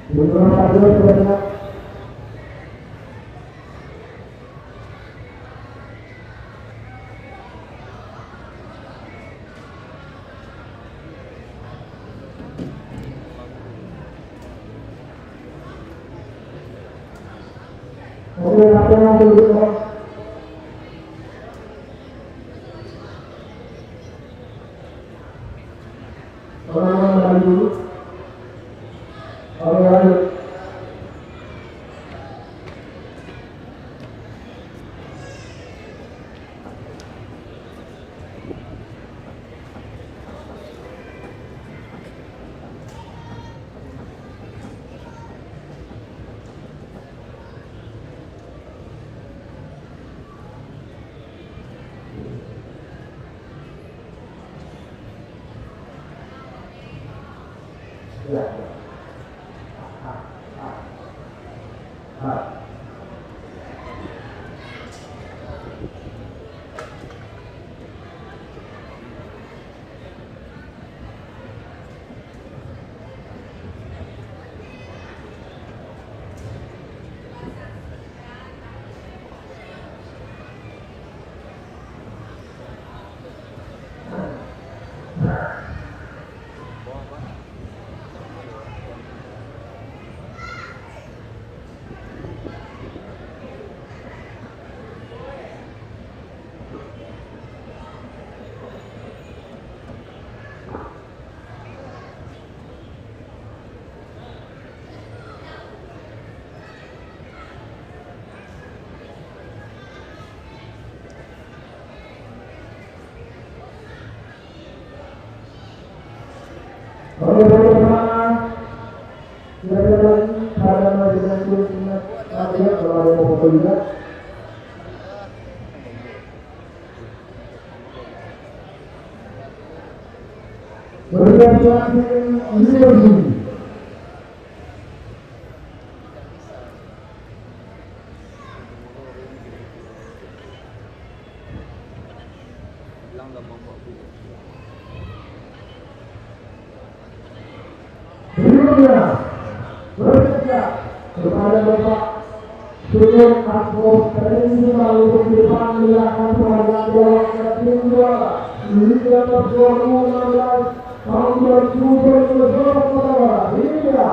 Jurnas Papua sudah Sebelumnya bersiap kepada Bapak Sudut Asbos Tradisional untuk dipanggilkan pada jawab tim juara Liga 2016 tahun 2022 hingga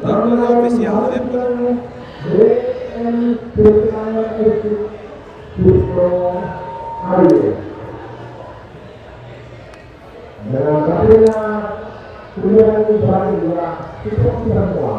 sekali lagi silakan Bang. Dengan kadernya kuliah ini berakhir cukup semua.